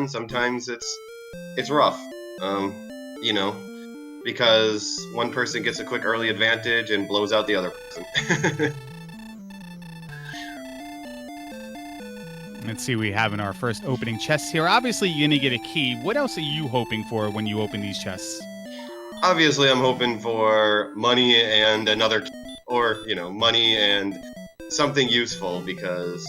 fun. Sometimes it's rough. You know, because one person gets a quick early advantage and blows out the other person. Let's see what we have in our first opening chests here. Obviously, you're going to get a key. What else are you hoping for when you open these chests? Obviously, I'm hoping for money and another, or, money and something useful because,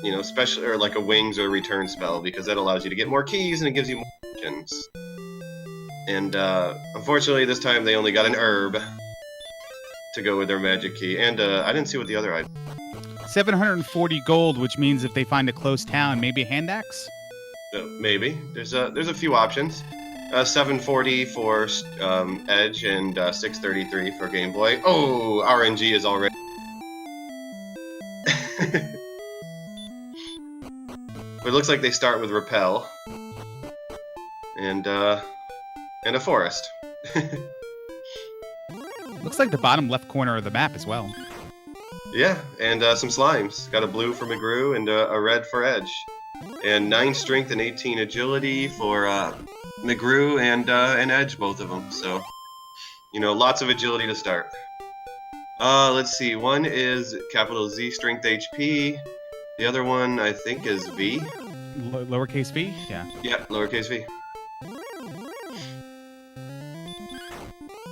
especially, or like a wings or return spell, because that allows you to get more keys and it gives you more options. And unfortunately, this time they only got an herb to go with their magic key. And I didn't see what the other item. 740 gold, which means if they find a close town, maybe a hand axe? Maybe. There's a few options. 740 for Edge and 633 for Game Boy. Oh, RNG is already. But it looks like they start with Repel and a forest. Looks like the bottom left corner of the map as well. Yeah, and some slimes. Got a blue for mcgrew and a red for Edge. And 9 strength and 18 agility for mcgrew and Edge, both of them. So, lots of agility to start. Let's see. One is capital Z strength HP. The other one, I think, is V. Lowercase v? Yeah. Yeah, lowercase v.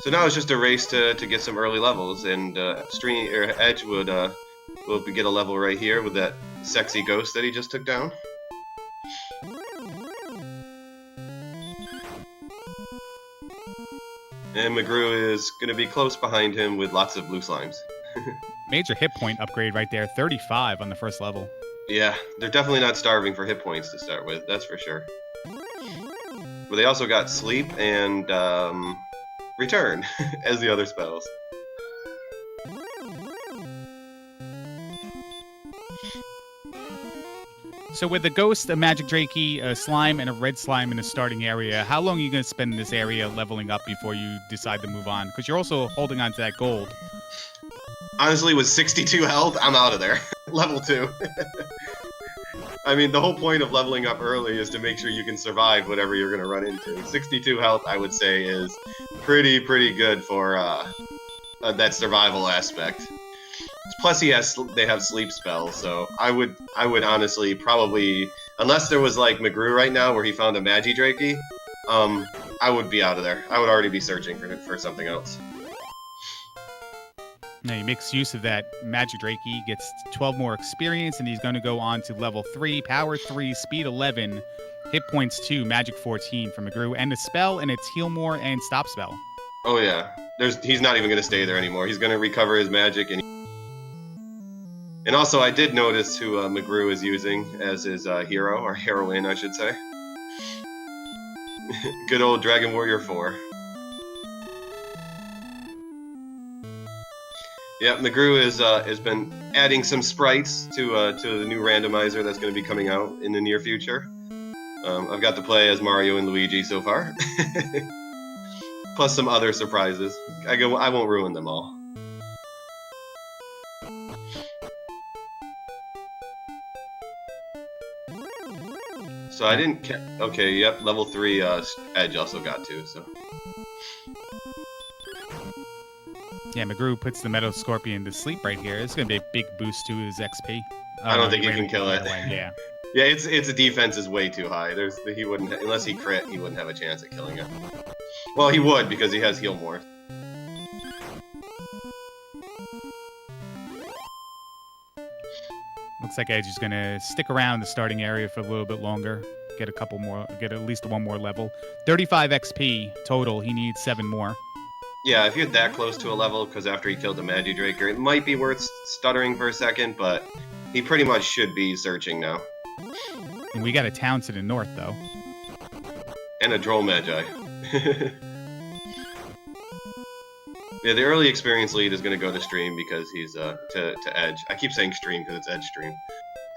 So now it's just a race to get some early levels, and Edge would get a level right here with that sexy ghost that he just took down. And mcgrew is going to be close behind him with lots of blue slimes. Major hit point upgrade right there, 35 on the first level. Yeah, they're definitely not starving for hit points to start with, that's for sure. But they also got sleep and return as the other spells. So with a ghost, a magic drakey, a slime, and a red slime in the starting area, how long are you going to spend in this area leveling up before you decide to move on? Because you're also holding on to that gold. Honestly, with 62 health, I'm out of there. Level 2. I mean, the whole point of leveling up early is to make sure you can survive whatever you're going to run into. 62 health, I would say, is pretty good for that survival aspect. Plus, they have sleep spells, so I would honestly probably, unless there was like mcgrew right now where he found a magi drakey, I would be out of there. I would already be searching for something else. Now he makes use of that magic drakey, gets 12 more experience, and he's going to go on to level 3, power 3, speed 11, hit points 2, magic 14 from mcgrew, and a spell, and it's heal more and stop spell. Oh yeah, he's not even going to stay there anymore. He's going to recover his magic, and also I did notice who mcgrew is using as his hero, or heroine, I should say. Good old Dragon Warrior 4. Yeah, mcgrew has been adding some sprites to the new randomizer that's going to be coming out in the near future. I've got to play as Mario and Luigi so far, plus some other surprises. I won't ruin them all. So I didn't. Okay, yep, level 3 Edge also got to. So. Yeah, mcgrew puts the Meadow Scorpion to sleep right here. It's going to be a big boost to his XP. I don't think you can kill it. Yeah. Yeah, its defense is way too high. He wouldn't, unless he crit, he wouldn't have a chance at killing it. Well, he would because he has heal more. Looks like Edge is going to stick around the starting area for a little bit longer. Get at least one more level. 35 XP total. He needs 7 more. Yeah, if you're that close to a level, because after he killed the Magidraker, it might be worth stuttering for a second, but he pretty much should be searching now. And we got a town to the north, though. And a Droll Magi. Yeah, the early experience lead is going to go to Stream because he's to Edge. I keep saying Stream because it's Edge Stream.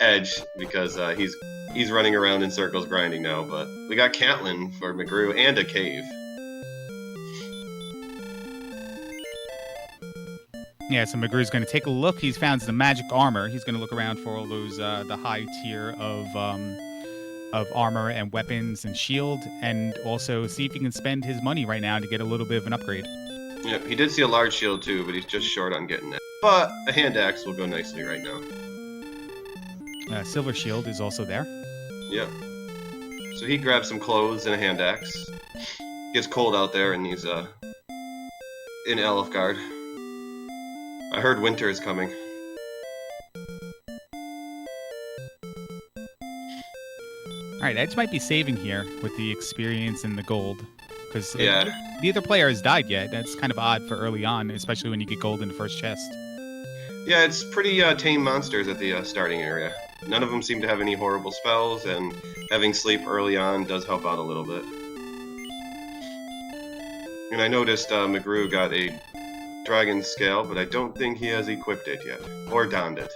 Edge because he's running around in circles grinding now, but we got Catelyn for mcgrew and a cave. Yeah, so mcgrew's going to take a look. He's found the magic armor. He's going to look around for all those the high tier of of armor and weapons and shield, and also see if he can spend his money right now to get a little bit of an upgrade. Yep, he did see a large shield too, but he's just short on getting it. But a hand axe will go nicely right now. Silver shield is also there. Yep. So he grabs some clothes and a hand axe. Gets cold out there, and he's in Elfgard. I heard winter is coming. All right, Edge might be saving here with the experience and the gold, because neither player has died yet. That's kind of odd for early on, especially when you get gold in the first chest. Yeah, it's pretty tame monsters at the starting area. None of them seem to have any horrible spells, and having sleep early on does help out a little bit. And I noticed mcgrew got a dragon scale, but I don't think he has equipped it yet, or donned it.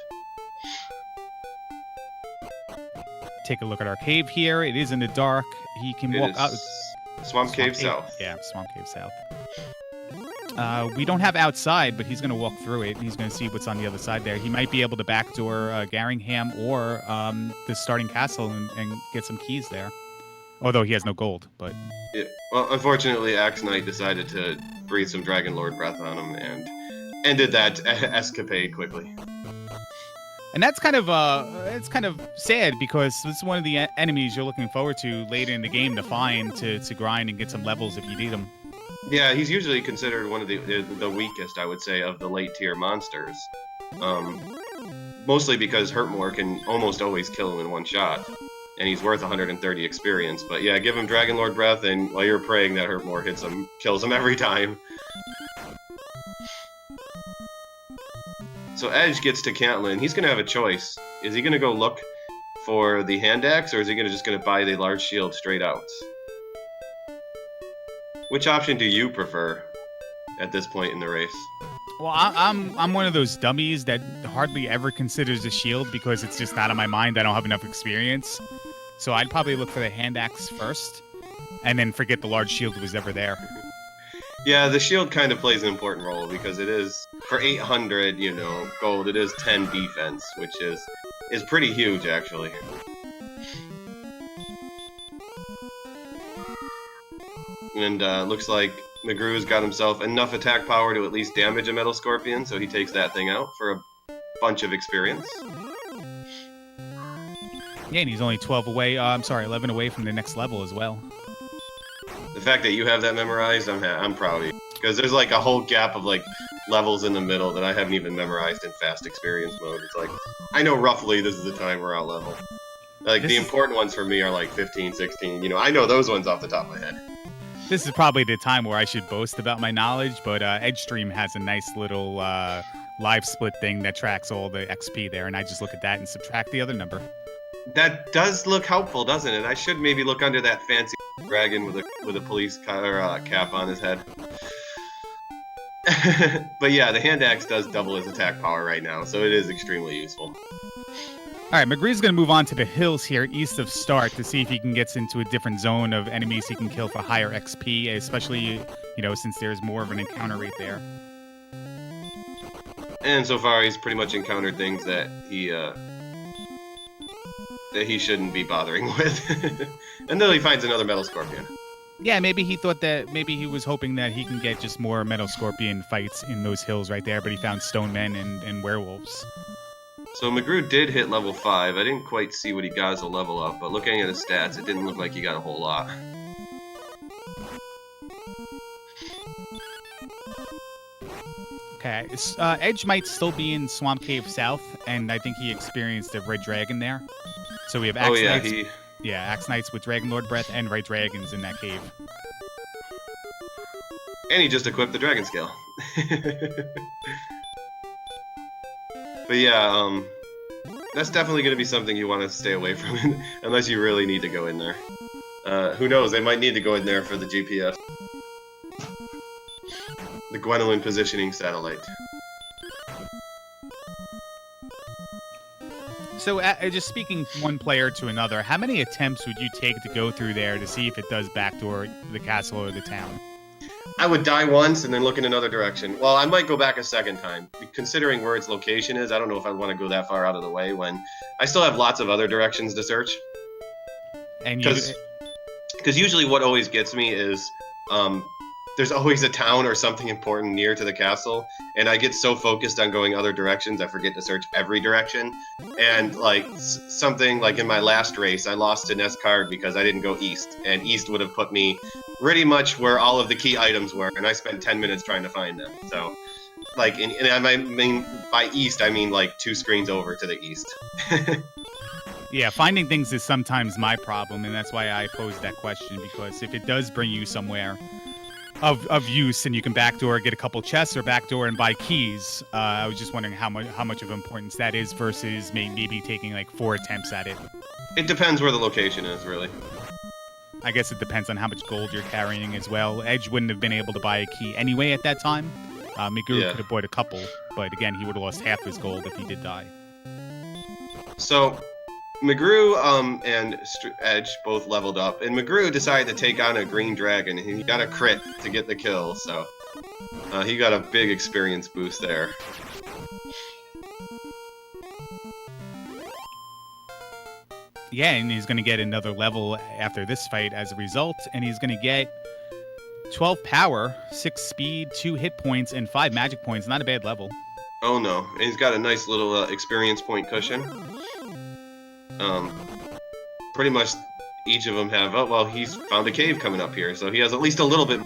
Take a look at our cave here. It is in the dark. He can walk out. Swamp Cave South. Yeah, Swamp Cave South. We don't have outside, but he's going to walk through it. He's going to see what's on the other side there. He might be able to backdoor Garringham or the starting castle and get some keys there. Although he has no gold, but... Yeah. Well, unfortunately, Axe Knight decided to breathe some Dragon Lord breath on him and ended that escapade quickly. And that's kind of it's kind of sad, because this is one of the enemies you're looking forward to later in the game to find, to grind and get some levels if you need them. Yeah, he's usually considered one of the weakest, I would say, of the late tier monsters. Mostly because Hurtmore can almost always kill him in one shot, and he's worth 130 experience. But yeah, give him Dragon Lord breath, and while you're praying that Hurtmore hits him, kills him every time. So Edge gets to Cantland. He's going to have a choice. Is he going to go look for the hand axe, or is he just going to buy the large shield straight out? Which option do you prefer at this point in the race? Well, I'm one of those dummies that hardly ever considers a shield because it's just not on my mind. I don't have enough experience. So I'd probably look for the hand axe first, and then forget the large shield was ever there. Yeah, the shield kind of plays an important role because it is, for 800, gold, it is 10 defense, which is pretty huge, actually. And looks like mcgrew's got himself enough attack power to at least damage a Metal Scorpion, so he takes that thing out for a bunch of experience. Yeah, and he's only 11 away from the next level as well. The fact that you have that memorized, I'm proud of you. Because there's like a whole gap of like levels in the middle that I haven't even memorized in fast experience mode. It's like, I know roughly this is the time we're out level. Like, the important ones for me are like 15, 16. I know those ones off the top of my head. This is probably the time where I should boast about my knowledge, but Edgestream has a nice little live split thing that tracks all the XP there, and I just look at that and subtract the other number. That does look helpful, doesn't it? I should maybe look under that fancy dragon with a police cap on his head. But yeah, the hand axe does double his attack power right now, so it is extremely useful. All right, mcgrew's going to move on to the hills here east of Start to see if he can get into a different zone of enemies he can kill for higher XP, especially, since there's more of an encounter rate there. And so far, he's pretty much encountered things that he shouldn't be bothering with. Until he finds another Metal Scorpion. Yeah, maybe he was hoping that he can get just more Metal Scorpion fights in those hills right there, but he found stone men and werewolves. So mcgrew did hit level 5. I didn't quite see what he got as a level up, but looking at his stats, it didn't look like he got a whole lot. Okay, Edge might still be in Swamp Cave South, and I think he experienced a Red Dragon there. So we have Axe Knights. Axe Knights with Dragon Lord Breath and Red Dragons in that cave. And he just equipped the Dragon Scale. But yeah, that's definitely going to be something you want to stay away from, unless you really need to go in there. Who knows, they might need to go in there for the GPS. The Gwendolyn Positioning Satellite. So, just speaking one player to another, how many attempts would you take to go through there to see if it does backdoor the castle or the town? I would die once and then look in another direction. Well, I might go back a second time. Considering where its location is, I don't know if I'd want to go that far out of the way when I still have lots of other directions to search. And you, Because usually what always gets me is there's always a town or something important near to the castle, and I get so focused on going other directions I forget to search every direction. And like something like in my last race, I lost an S card because I didn't go east, and east would have put me pretty much where all of the key items were, and I spent 10 minutes trying to find them. So like, and I mean by east I mean like 2 screens over to the east. yeah, finding things is sometimes my problem, and that's why I posed that question, because if it does bring you somewhere of use and you can backdoor, get a couple chests, or backdoor and buy keys, I was just wondering how much of importance that is versus maybe taking like 4 attempts at it. It depends where the location is, really. I guess it depends on how much gold you're carrying as well. Edge wouldn't have been able to buy a key anyway at that time. mcgrew could have bought a couple, but again, he would have lost half his gold if he did die. So mcgrew and Edge both leveled up, and mcgrew decided to take on a green dragon, and he got a crit to get the kill, so he got a big experience boost there. Yeah, and he's going to get another level after this fight as a result, and he's going to get 12 power, 6 speed, 2 hit points, and 5 magic points. Not a bad level. Oh no, and he's got a nice little experience point cushion. Pretty much each of them have, oh well, he's found a cave coming up here, so he has at least a little bit.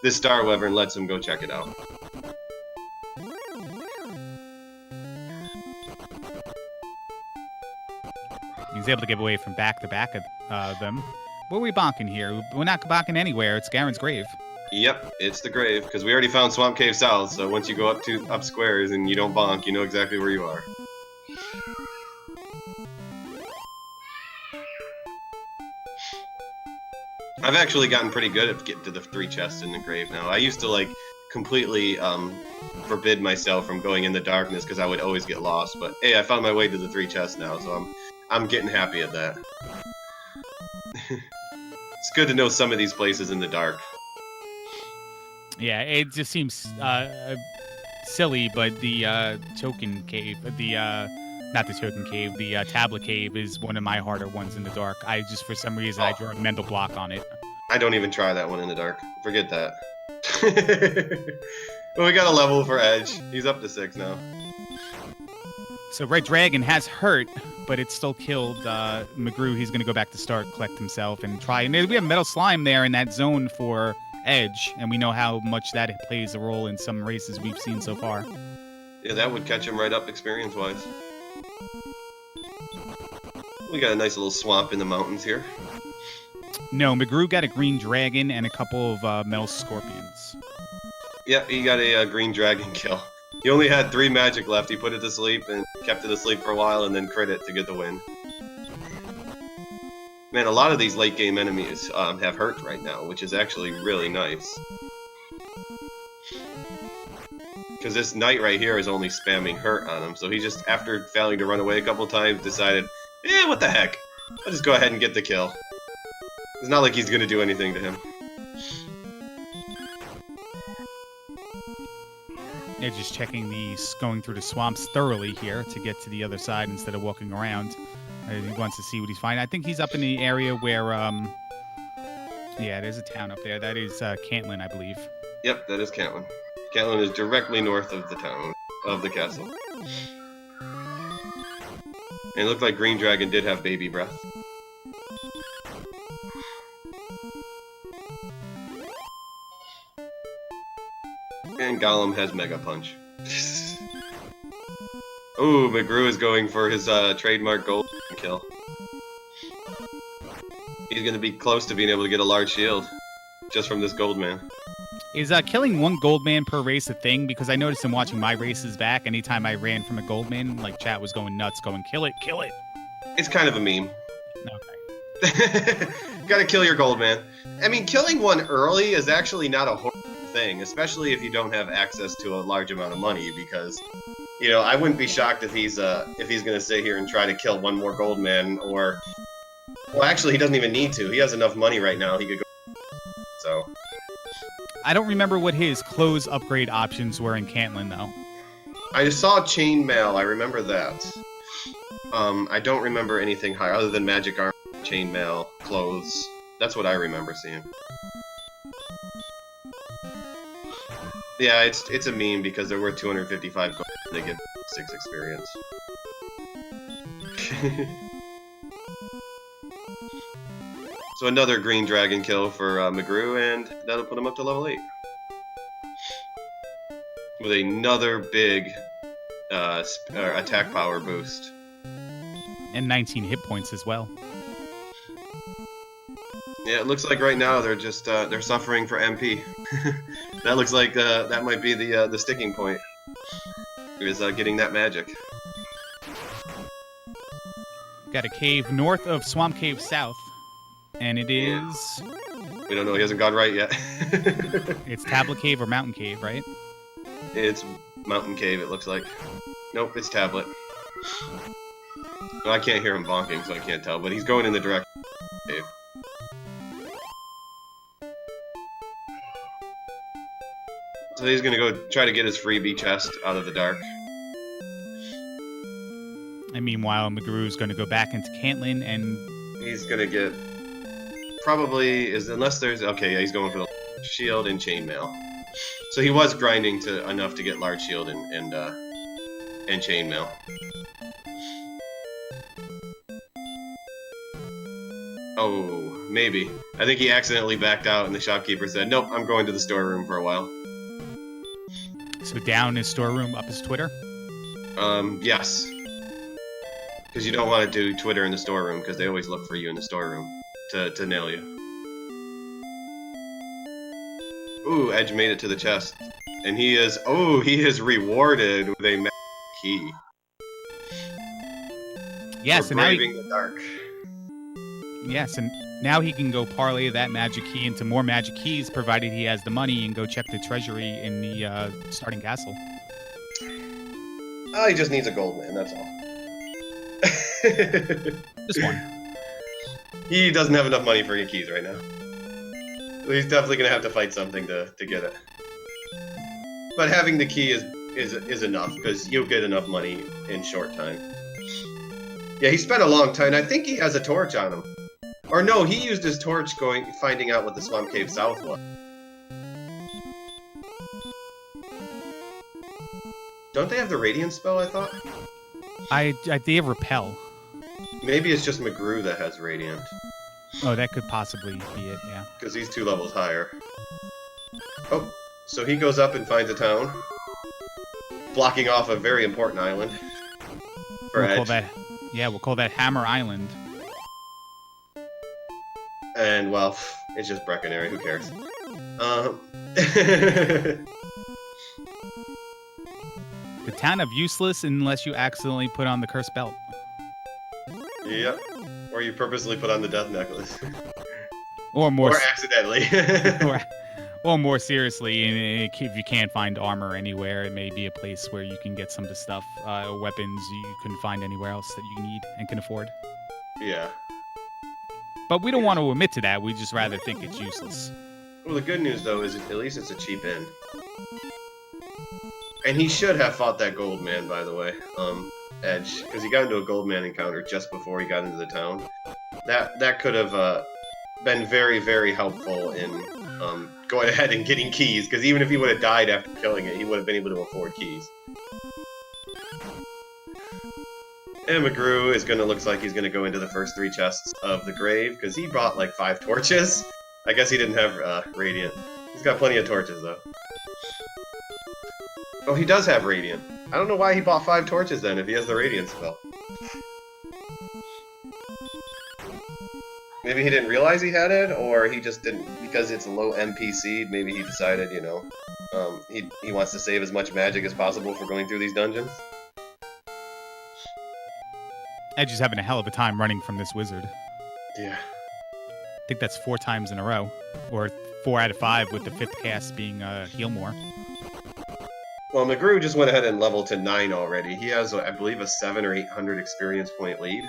This Star Wyvern lets him go check it out. He's able to get away from back to back of them. What are we bonking here? We're not bonking anywhere. It's Garen's grave. Yep, it's the grave, because we already found Swamp Cave South, so once you go up squares and you don't bonk, you know exactly where you are. I've actually gotten pretty good at getting to the 3 chests in the grave now. I used to like completely forbid myself from going in the darkness because I would always get lost, but hey, I found my way to the 3 chests now, so I'm getting happy at that. It's good to know some of these places in the dark. Yeah, it just seems silly, but the token cave, not the token cave, the tablet cave is one of my harder ones in the dark. I just, for some reason, I draw a mental block on it. I don't even try that one in the dark. Forget that. Well, we got a level for Edge. He's up to 6 now. So Red Dragon has hurt, but it still killed mcgrew. He's going to go back to start, collect himself, and try. And we have Metal Slime there in that zone for Edge, and we know how much that plays a role in some races we've seen so far. Yeah, that would catch him right up experience-wise. We got a nice little swamp in the mountains here. No, mcgrew got a green dragon and a couple of metal scorpions. Yep, he got a green dragon kill. He only had 3 magic left. He put it to sleep and kept it asleep for a while and then crit it to get the win. Man, a lot of these late game enemies have hurt right now, which is actually really nice. Because this knight right here is only spamming hurt on him, so he just, after failing to run away a couple times, decided, what the heck? I'll just go ahead and get the kill. It's not like he's going to do anything to him. Yeah, just checking going through the swamps thoroughly here to get to the other side instead of walking around. He wants to see what he's finding. I think he's up in the area where, yeah, there's a town up there. That is Cantlin, I believe. Yep, that is Cantlin. Cantlin is directly north of the town, of the castle. And it looked like Green Dragon did have baby breath. And Gollum has Mega Punch. Ooh, mcgrew is going for his trademark gold kill. He's going to be close to being able to get a large shield just from this gold man. Is killing 1 gold man per race a thing? Because I noticed in watching my races back, anytime I ran from a gold man, like chat was going nuts, going, kill it, kill it. It's kind of a meme. Okay. Gotta kill your gold man. I mean, killing one early is actually not a horrible thing, especially if you don't have access to a large amount of money, because, you know, I wouldn't be shocked if he's gonna sit here and try to kill 1 more gold man, or, well, actually, he doesn't even need to. He has enough money right now. He could go. So. I don't remember what his clothes upgrade options were in Cantlin, though. I saw chainmail. I remember that. I don't remember anything higher other than magic armor. chainmail, clothes. That's what I remember seeing. Yeah, it's a meme because they're worth 255 gold and they get 6 experience. So another green dragon kill for mcgrew, and that'll put him up to level 8. With another big attack power boost. And 19 hit points as well. Yeah, it looks like right now they're just they're suffering for MP. That looks like that might be the sticking point. Is getting that magic. Got a cave north of Swamp Cave South, and it is. We don't know. He hasn't gone right yet. It's Tablet Cave or Mountain Cave, right? It's Mountain Cave. It looks like. Nope, it's Tablet. No, I can't hear him bonking, so I can't tell. But he's going in the direction of the cave. So he's gonna go try to get his freebie chest out of the dark. And meanwhile, mcgrew's going to go back into Cantlin, and He's gonna get probably unless there's okay. Yeah, he's going for the shield and chainmail. So he was grinding to enough to get large shield and chainmail. Oh, maybe. I think he accidentally backed out, and the shopkeeper said, "Nope, I'm going to the storeroom for a while." so down his storeroom, up his Twitter. Yes. Because you don't want to do Twitter in the storeroom, because they always look for you in the storeroom to nail you. Ooh, Edge made it to the chest. And he is rewarded with a magic key. Yes, for and now braving the dark. yes, and now he can go parlay that magic key into more magic keys, provided he has the money, and go check the treasury in the starting castle. Oh, he just needs a gold man, that's all. Just one. He doesn't have enough money for any keys right now. So he's definitely gonna have to fight something to get it. But having the key is enough, because you'll get enough money in short time. Yeah, he spent a long time. I think he has a torch on him. Or no, he used his torch finding out what the Swamp Cave South was. Don't they have the Radiant spell, I thought? They have Repel. Maybe it's just mcgrew that has Radiant. Oh, that could possibly be it, yeah. Because he's 2 levels higher. Oh, so he goes up and finds a town. Blocking off a very important island. For Edge. We'll call that Hammer Island. And, well, it's just Breckenary, who cares? The town of Useless unless you accidentally put on the cursed belt. Yep. Or you purposely put on the death necklace. Or accidentally. or more seriously, if you can't find armor anywhere, it may be a place where you can get some of the stuff, weapons you couldn't find anywhere else that you need and can afford. Yeah. But we don't want to admit to that. We just rather think it's useless. Well, the good news, though, is at least it's a cheap inn. And he should have fought that gold man, by the way, Edge, because he got into a gold man encounter just before he got into the town. That could have been very, very helpful in going ahead and getting keys, because even if he would have died after killing it, he would have been able to afford keys. And mcgrew is looks like he's gonna go into the first 3 chests of the grave, because he brought like 5 torches. I guess he didn't have Radiant. He's got plenty of torches, though. Oh, he does have Radiant. I don't know why he bought 5 torches then, if he has the Radiant spell. Maybe he didn't realize he had it, or he just didn't, because it's a low MP seed, maybe he decided, you know, he wants to save as much magic as possible for going through these dungeons. Edge is having a hell of a time running from this wizard. Yeah. I think that's 4 times in a row. Or 4 out of 5 with the 5th cast being Heal More. Well, mcgrew just went ahead and leveled to 9 already. He has, I believe, a 700 or 800 experience point lead.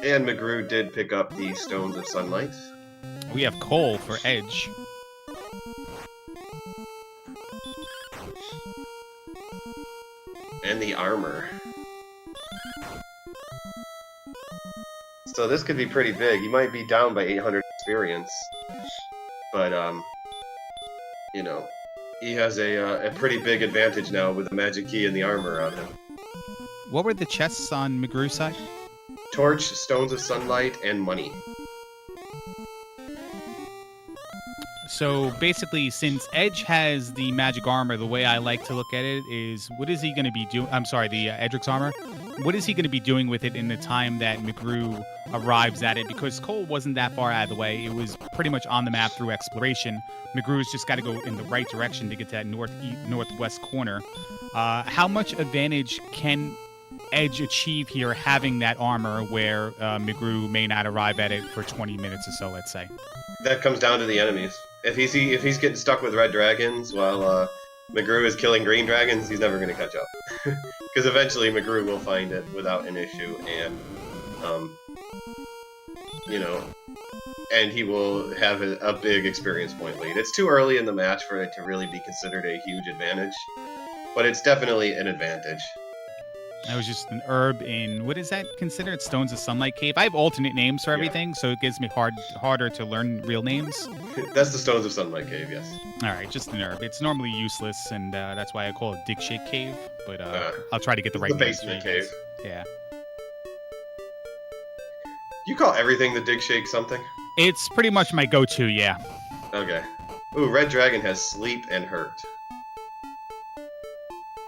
And mcgrew did pick up the Stones of Sunlight. We have coal for Edge. And the armor. So this could be pretty big. He might be down by 800 experience, but you know, he has a pretty big advantage now with the magic key and the armor on him. What were the chests on mcgrew's side? Torch, stones of sunlight, and money. So basically, since Edge has the magic armor, the way I like to look at it is, what is he going to be doing? I'm sorry, the Edric's armor. What is he going to be doing with it in the time that mcgrew arrives at it? Because Cole wasn't that far out of the way. It was pretty much on the map through exploration. mcgrew's just got to go in the right direction to get to that northwest corner. How much advantage can Edge achieve here having that armor where mcgrew may not arrive at it for 20 minutes or so, let's say? That comes down to the enemies. If he's getting stuck with red dragons while mcgrew is killing green dragons, he's never going to catch up. Because eventually mcgrew will find it without an issue, and and he will have a big experience point lead. It's too early in the match for it to really be considered a huge advantage, but it's definitely an advantage. That was just an herb in, what is that considered? Stones of Sunlight Cave? I have alternate names for everything, so it gives me harder to learn real names. That's the Stones of Sunlight Cave, yes. All right, just an herb. It's normally useless, and that's why I call it Dig Shake Cave, but I'll try to get the right the basement cave. Yeah. You call everything the Dig Shake something? It's pretty much my go-to, yeah. Okay. Ooh, Red Dragon has Sleep and Hurt.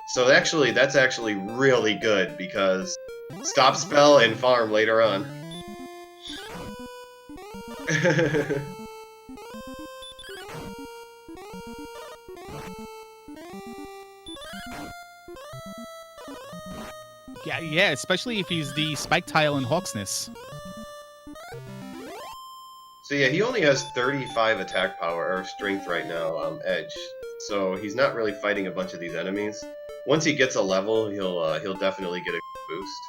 So that's actually really good, because stop spell and farm later on. Yeah, especially if he's the Spike Tile and Hawksness. So yeah, he only has 35 attack power or strength right now, Edge. So he's not really fighting a bunch of these enemies. Once he gets a level, he'll definitely get a boost.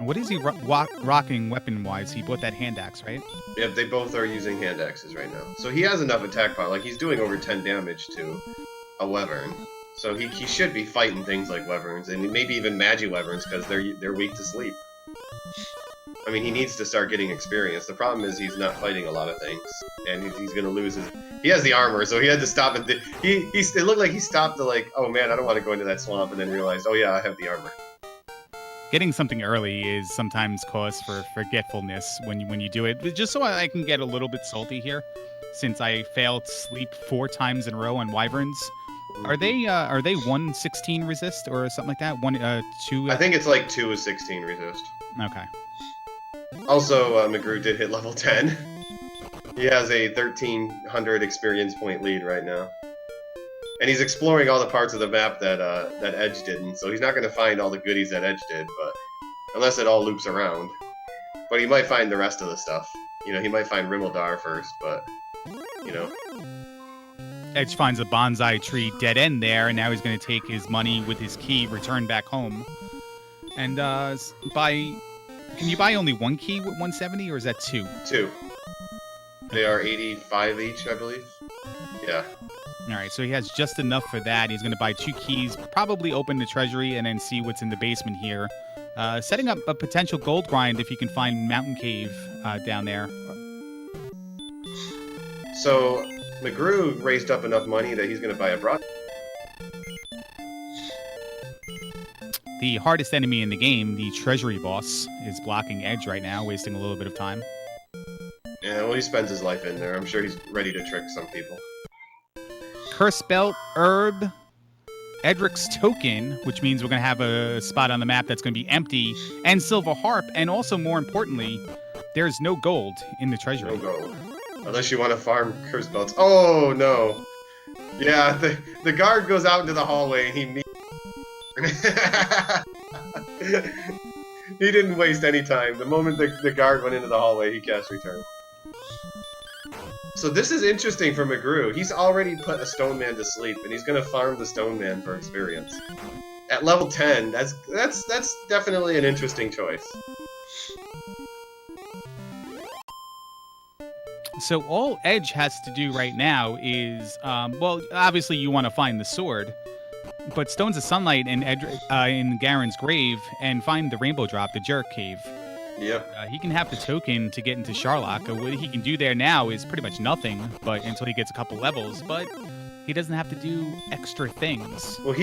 What is he rocking weapon-wise? He bought that hand axe, right? Yeah, they both are using hand axes right now. So he has enough attack power. Like, he's doing over 10 damage to a wyvern. So he should be fighting things like wyverns, and maybe even magi wyverns, because they're weak to sleep. I mean, he needs to start getting experience. The problem is he's not fighting a lot of things, and he's going to lose his... He has the armor, so he had to stop and... It looked like he stopped to like, oh man, I don't want to go into that swamp, and then realized, oh yeah, I have the armor. Getting something early is sometimes cause for forgetfulness when you do it. Just so I can get a little bit salty here, since I failed sleep 4 times in a row on wyverns. Are they 116 resist or something like that? 2? I think it's like 2 is 16 resist. Okay. Also, mcgrew did hit level 10. He has a 1,300 experience point lead right now. And he's exploring all the parts of the map that Edge didn't, so he's not going to find all the goodies that Edge did, but unless it all loops around. But he might find the rest of the stuff. You know, he might find Rimmeldar first, but, you know. Edge finds a bonsai tree dead end there, and now he's going to take his money with his key, return back home. And can you buy only 1 key with 170, or is that 2? 2. They are 85 each, I believe. Yeah. All right, so he has just enough for that. He's going to buy 2 keys, probably open the treasury, and then see what's in the basement here. Setting up a potential gold grind if you can find Mountain Cave down there. So, mcgrew raised up enough money that he's going to buy a broad. The hardest enemy in the game, the treasury boss, is blocking Edge right now, wasting a little bit of time. Yeah, well, he spends his life in there. I'm sure he's ready to trick some people. Curse Belt, Herb, Edric's Token, which means we're going to have a spot on the map that's going to be empty, and Silver Harp, and also, more importantly, there's no gold in the treasury. No gold. Unless you want to farm Curse Belts. Oh, no. Yeah, the guard goes out into the hallway, and he he didn't waste any time. The moment the guard went into the hallway, he cast Return. So this is interesting for mcgrew. He's already put a Stone Man to sleep, and he's going to farm the Stone Man for experience. At level 10, that's definitely an interesting choice. So all Edge has to do right now is, well, obviously you want to find the sword. but Stones of Sunlight in Garen's grave and find the Rainbow Drop, the Jerk Cave. Yep. He can have the token to get into Sharlock. What he can do there now is pretty much nothing, but until he gets a couple levels. But he doesn't have to do extra things. Well,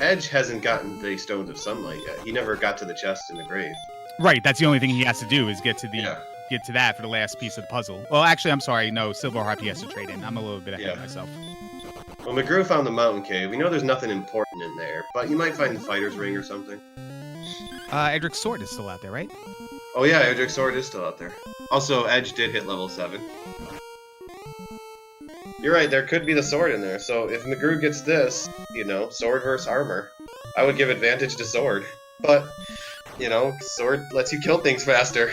Edge hasn't gotten the Stones of Sunlight yet. He never got to the chest in the grave. Right, that's the only thing he has to do is get to that for the last piece of the puzzle. Well, actually, I'm sorry, no, Silver Harp he has to trade in. I'm a little bit ahead of myself. Well, mcgrew found the Mountain Cave. We know there's nothing important in there, but you might find the Fighter's Ring or something. Edric's sword is still out there, right? Oh yeah, Edric's sword is still out there. Also, Edge did hit level 7. You're right, there could be the sword in there. So if mcgrew gets this, sword versus armor, I would give advantage to sword. But, sword lets you kill things faster.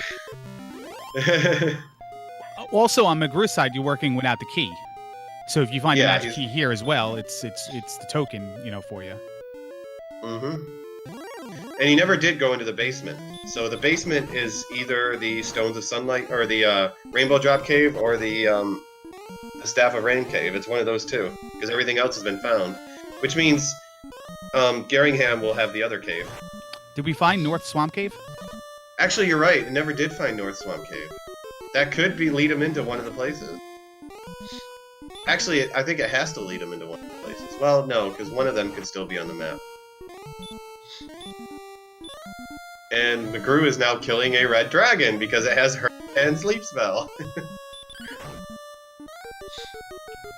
Also, on mcgrew's side, you're working without the key. So if you find the magic key here as well, it's the token, for you. Mm-hmm. And he never did go into the basement. So the basement is either the Stones of Sunlight, or the Rainbow Drop Cave, or the Staff of Rain Cave. It's one of those two, because everything else has been found. Which means Garingham will have the other cave. Did we find North Swamp Cave? Actually, you're right. It never did find North Swamp Cave. That could lead him into one of the places. Actually, I think it has to lead him into one of the places. Well, no, because one of them could still be on the map. And mcgrew is now killing a red dragon because it has her and sleep spell.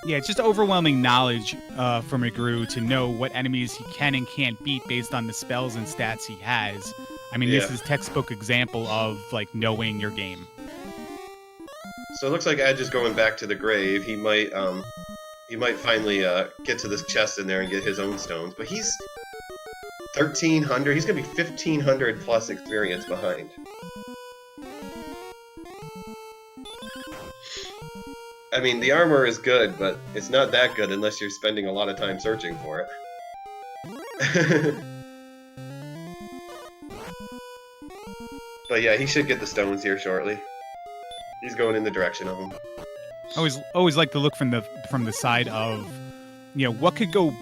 Yeah, it's just overwhelming knowledge for mcgrew to know what enemies he can and can't beat based on the spells and stats he has. I mean, this is textbook example of, knowing your game. So it looks like Edge is going back to the grave. He might finally get to this chest in there and get his own stones. But he's 1,300. He's going to be 1,500 plus experience behind. I mean, the armor is good, but it's not that good unless you're spending a lot of time searching for it. But yeah, he should get the stones here shortly. He's going in the direction of them. Always like to look from the side of, what could go.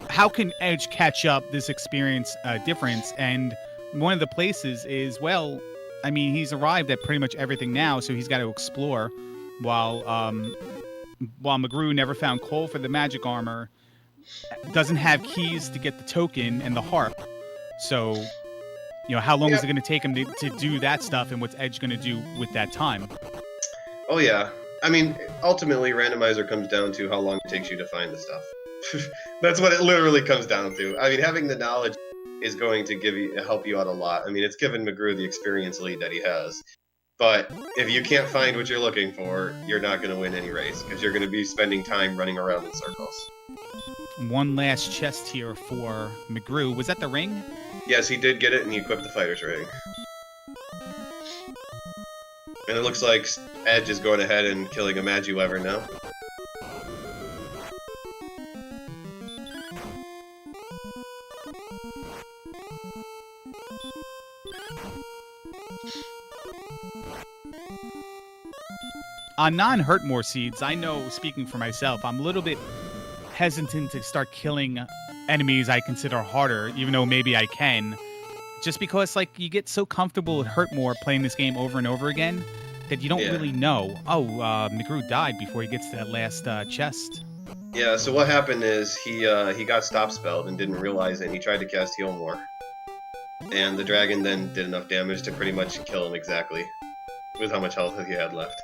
How can Edge catch up this experience difference? And one of the places is, he's arrived at pretty much everything now, so he's got to explore. While mcgrew never found coal for the magic armor, doesn't have keys to get the token and the harp. So, how long is it going to take him to do that stuff, and what's Edge going to do with that time? Oh yeah. I mean, ultimately, Randomizer comes down to how long it takes you to find the stuff. That's what it literally comes down to. I mean, having the knowledge is going to help you out a lot. I mean, it's given mcgrew the experience lead that he has. But if you can't find what you're looking for, you're not going to win any race, because you're going to be spending time running around in circles. One last chest here for mcgrew. Was that the ring? Yes, he did get it, and he equipped the Fighter's Ring. And it looks like Edge is going ahead and killing a Magilever now. On non-Hurtmore seeds, I know, speaking for myself, I'm a little bit hesitant to start killing enemies I consider harder, even though maybe I can. Just because, you get so comfortable with Hurtmore playing this game over and over again that you don't really know. Oh, mcgrew died before he gets to that last chest. Yeah, so what happened is he got stop-spelled and didn't realize it, and he tried to cast Heal More. And the dragon then did enough damage to pretty much kill him exactly with how much health he had left.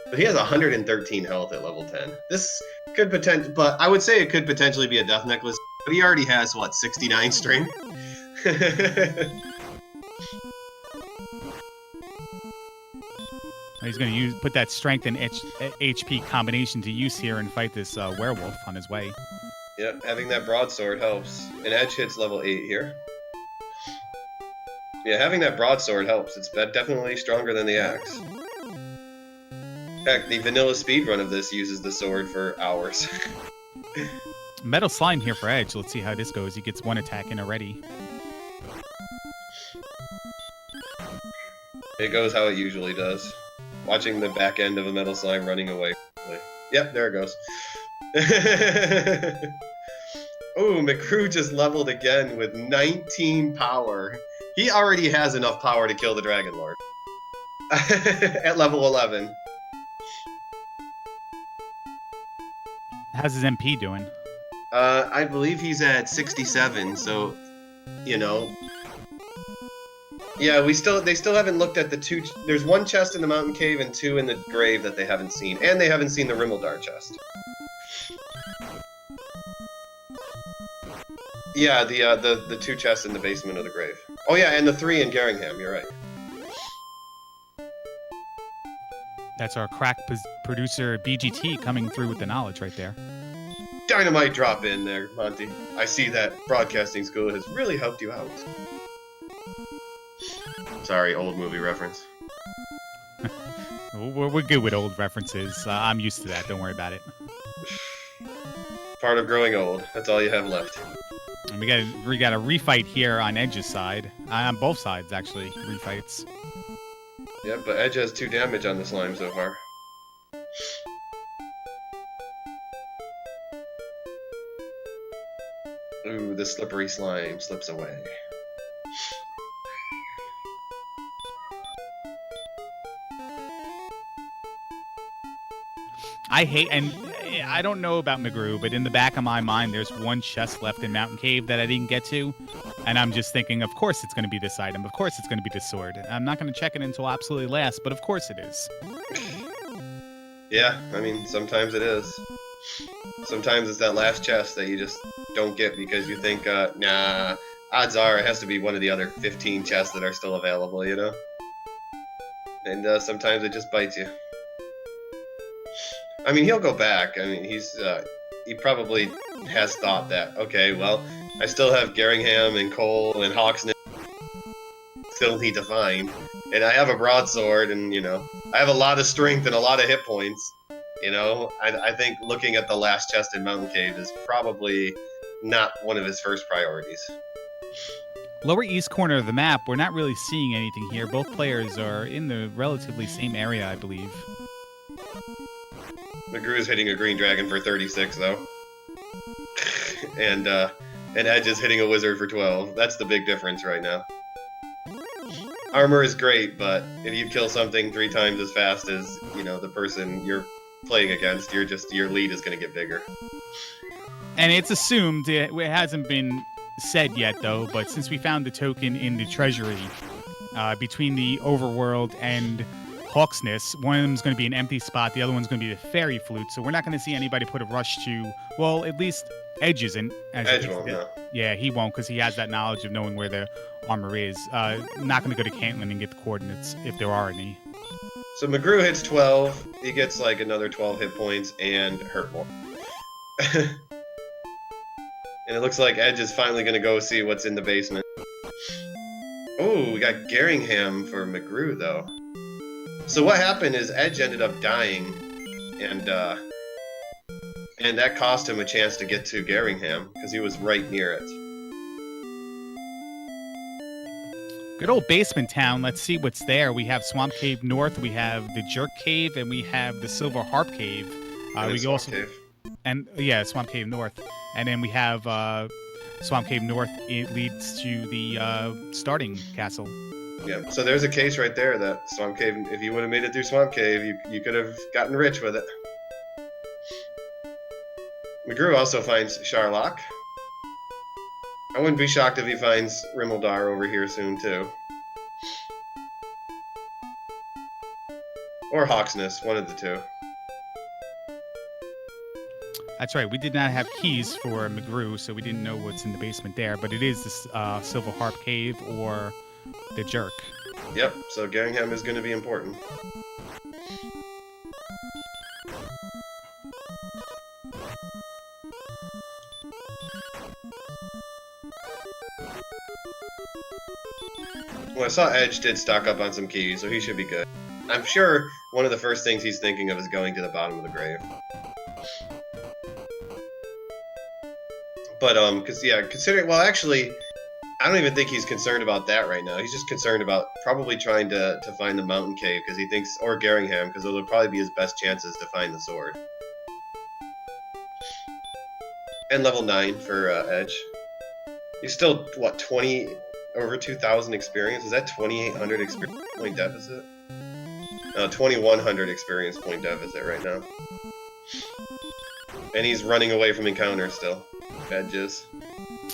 But he has 113 health at level 10. This could but I would say it could potentially be a death necklace, but he already has, 69 strength? He's going to put that strength and HP combination to use here and fight this werewolf on his way. Yep, having that broadsword helps. And Edge hits level 8 here. Yeah, having that broadsword helps. It's definitely stronger than the axe. In fact, the vanilla speedrun of this uses the sword for hours. Metal Slime here for Edge. Let's see how this goes. He gets one attack in already. It goes how it usually does. Watching the back end of a Metal Slime running away. Yep, there it goes. Oh, mcgrew just leveled again with 19 power. He already has enough power to kill the Dragon Lord. At level 11. How's his MP doing? I believe he's at 67, so, you know. Yeah, they still haven't looked at the two. There's one chest in the mountain cave and two in the grave that they haven't seen, and they haven't seen the Rimmildar chest. Yeah, the two chests in the basement of the grave. Oh yeah, and the 3 in Garringham. You're right. That's our crack producer BGT coming through with the knowledge right there. Dynamite drop in there, Monty. I see that broadcasting school has really helped you out. Sorry, old movie reference. We're good with old references. I'm used to that. Don't worry about it. Part of growing old. That's all you have left. And we got a refight here on Edge's side. On both sides, actually, refights. Yep, but Edge has 2 damage on the slime so far. Ooh, the slippery slime slips away. I don't know about mcgrew, but in the back of my mind, there's one chest left in Mountain Cave that I didn't get to, and I'm just thinking, of course it's going to be this item. Of course it's going to be this sword. I'm not going to check it until absolutely last, but of course it is. Yeah, I mean, sometimes it is. Sometimes it's that last chest that you just don't get because you think, nah, odds are it has to be one of the other 15 chests that are still available, you know? And sometimes it just bites you. I mean, he'll go back. I mean, he probably has thought that, okay, well, I still have Garringham and Cole and Hawksness still need to find. And I have a broadsword and, you know, I have a lot of strength and a lot of hit points. You know, I think looking at the last chest in Mountain Cave is probably not one of his first priorities. Lower east corner of the map, we're not really seeing anything here. Both players are in the relatively same area, I believe. mcgrew is hitting a green dragon for 36, though. and Edge is hitting a wizard for 12. That's the big difference right now. Armor is great, but if you kill something 3 times as fast as, you know, the person you're playing against, your lead is going to get bigger. And it's assumed, it hasn't been said yet, though, but since we found the token in the treasury between the overworld and Hawksness, one of them is going to be an empty spot, the other one's going to be the fairy flute, so we're not going to see anybody put a rush to, well, at least Edge isn't. Edge won't, no. Yeah, he won't, because he has that knowledge of knowing where the armor is. Not going to go to Caitlin and get the coordinates, if there are any. So mcgrew hits 12, he gets like another 12 hit points and hurt more. And it looks like Edge is finally going to go see what's in the basement. Oh, we got Garringham for mcgrew, though. So what happened is Edge ended up dying, and that cost him a chance to get to Garringham, because he was right near it. Good old basement town. Let's see what's there. We have Swamp Cave North, we have the Jerk Cave, and we have the Silver Harp Cave. Cave. And yeah, Swamp Cave North. And then we have Swamp Cave North. It leads to the starting castle. Yeah, so there's a case right there that Swamp Cave, if you would have made it through Swamp Cave, you could have gotten rich with it. mcgrew also finds Sharlock. I wouldn't be shocked if he finds Rimmildar over here soon, too. Or Hawksness, one of the two. That's right. We did not have keys for mcgrew, so we didn't know what's in the basement there. But it is the Silver Harp Cave or the Jerk. Yep, so Garringham is going to be important. Well, I saw Edge did stock up on some keys, so he should be good. I'm sure one of the first things he's thinking of is going to the bottom of the grave. But, considering, well, actually, I don't even think he's concerned about that right now. He's just concerned about probably trying to find the mountain cave, because he thinks, or Garringham, because those will probably be his best chances to find the sword. And level 9 for Edge. He's still, what, 20, over 2,000 experience? Is that 2,800 experience point deficit? 2,100 experience point deficit right now. And he's running away from encounters still. Edge is.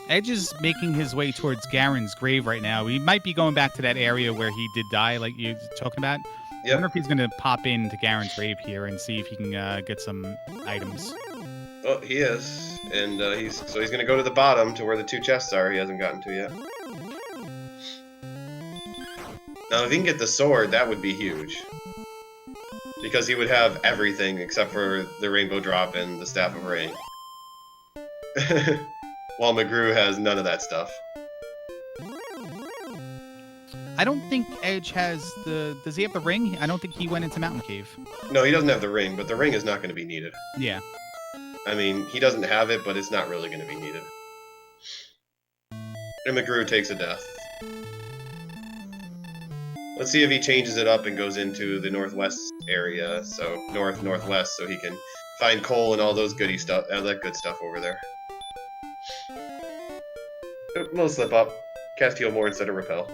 Edge is making his way towards Garen's grave right now. He might be going back to that area where he did die, like you're talking about. Yep. I wonder if he's going to pop into Garen's grave here and see if he can get some items. Oh, he is. And he's going to go to the bottom to where the 2 chests are he hasn't gotten to yet. Now, if he can get the sword, that would be huge. Because he would have everything except for the rainbow drop and the staff of rain. While mcgrew has none of that stuff. I don't think Edge has the... Does he have the ring? I don't think he went into Mountain Cave. No, he doesn't have the ring, but the ring is not going to be needed. Yeah. I mean, he doesn't have it, but it's not really going to be needed. And mcgrew takes a death. Let's see if he changes it up and goes into the northwest area, so northwest, so he can find coal and all those goody stuff, all that good stuff over there. Little slip up. Cast heal more instead of repel.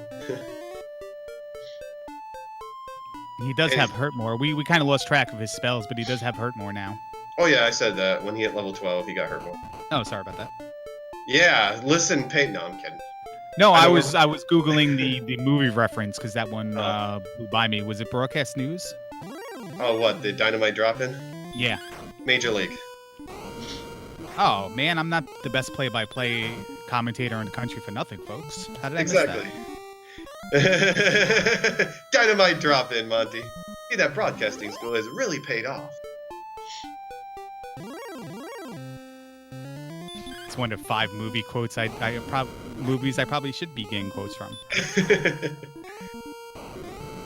He does have hurt more. We kind of lost track of his spells, but he does have hurt more now. Oh yeah, I said that. When he hit level 12, he got hurt more. Oh, sorry about that. Yeah, listen, no, I'm kidding. No, I was Googling the movie reference because that one blew by me. Was it Broadcast News? Oh, what, the dynamite drop-in? Yeah. Major League. Oh, man, I'm not the best play-by-play commentator in the country for nothing, folks. How did I miss that? Dynamite drop-in, Monty. See, that broadcasting school has really paid off. It's one of 5 movie quotes movies I probably should be getting quotes from.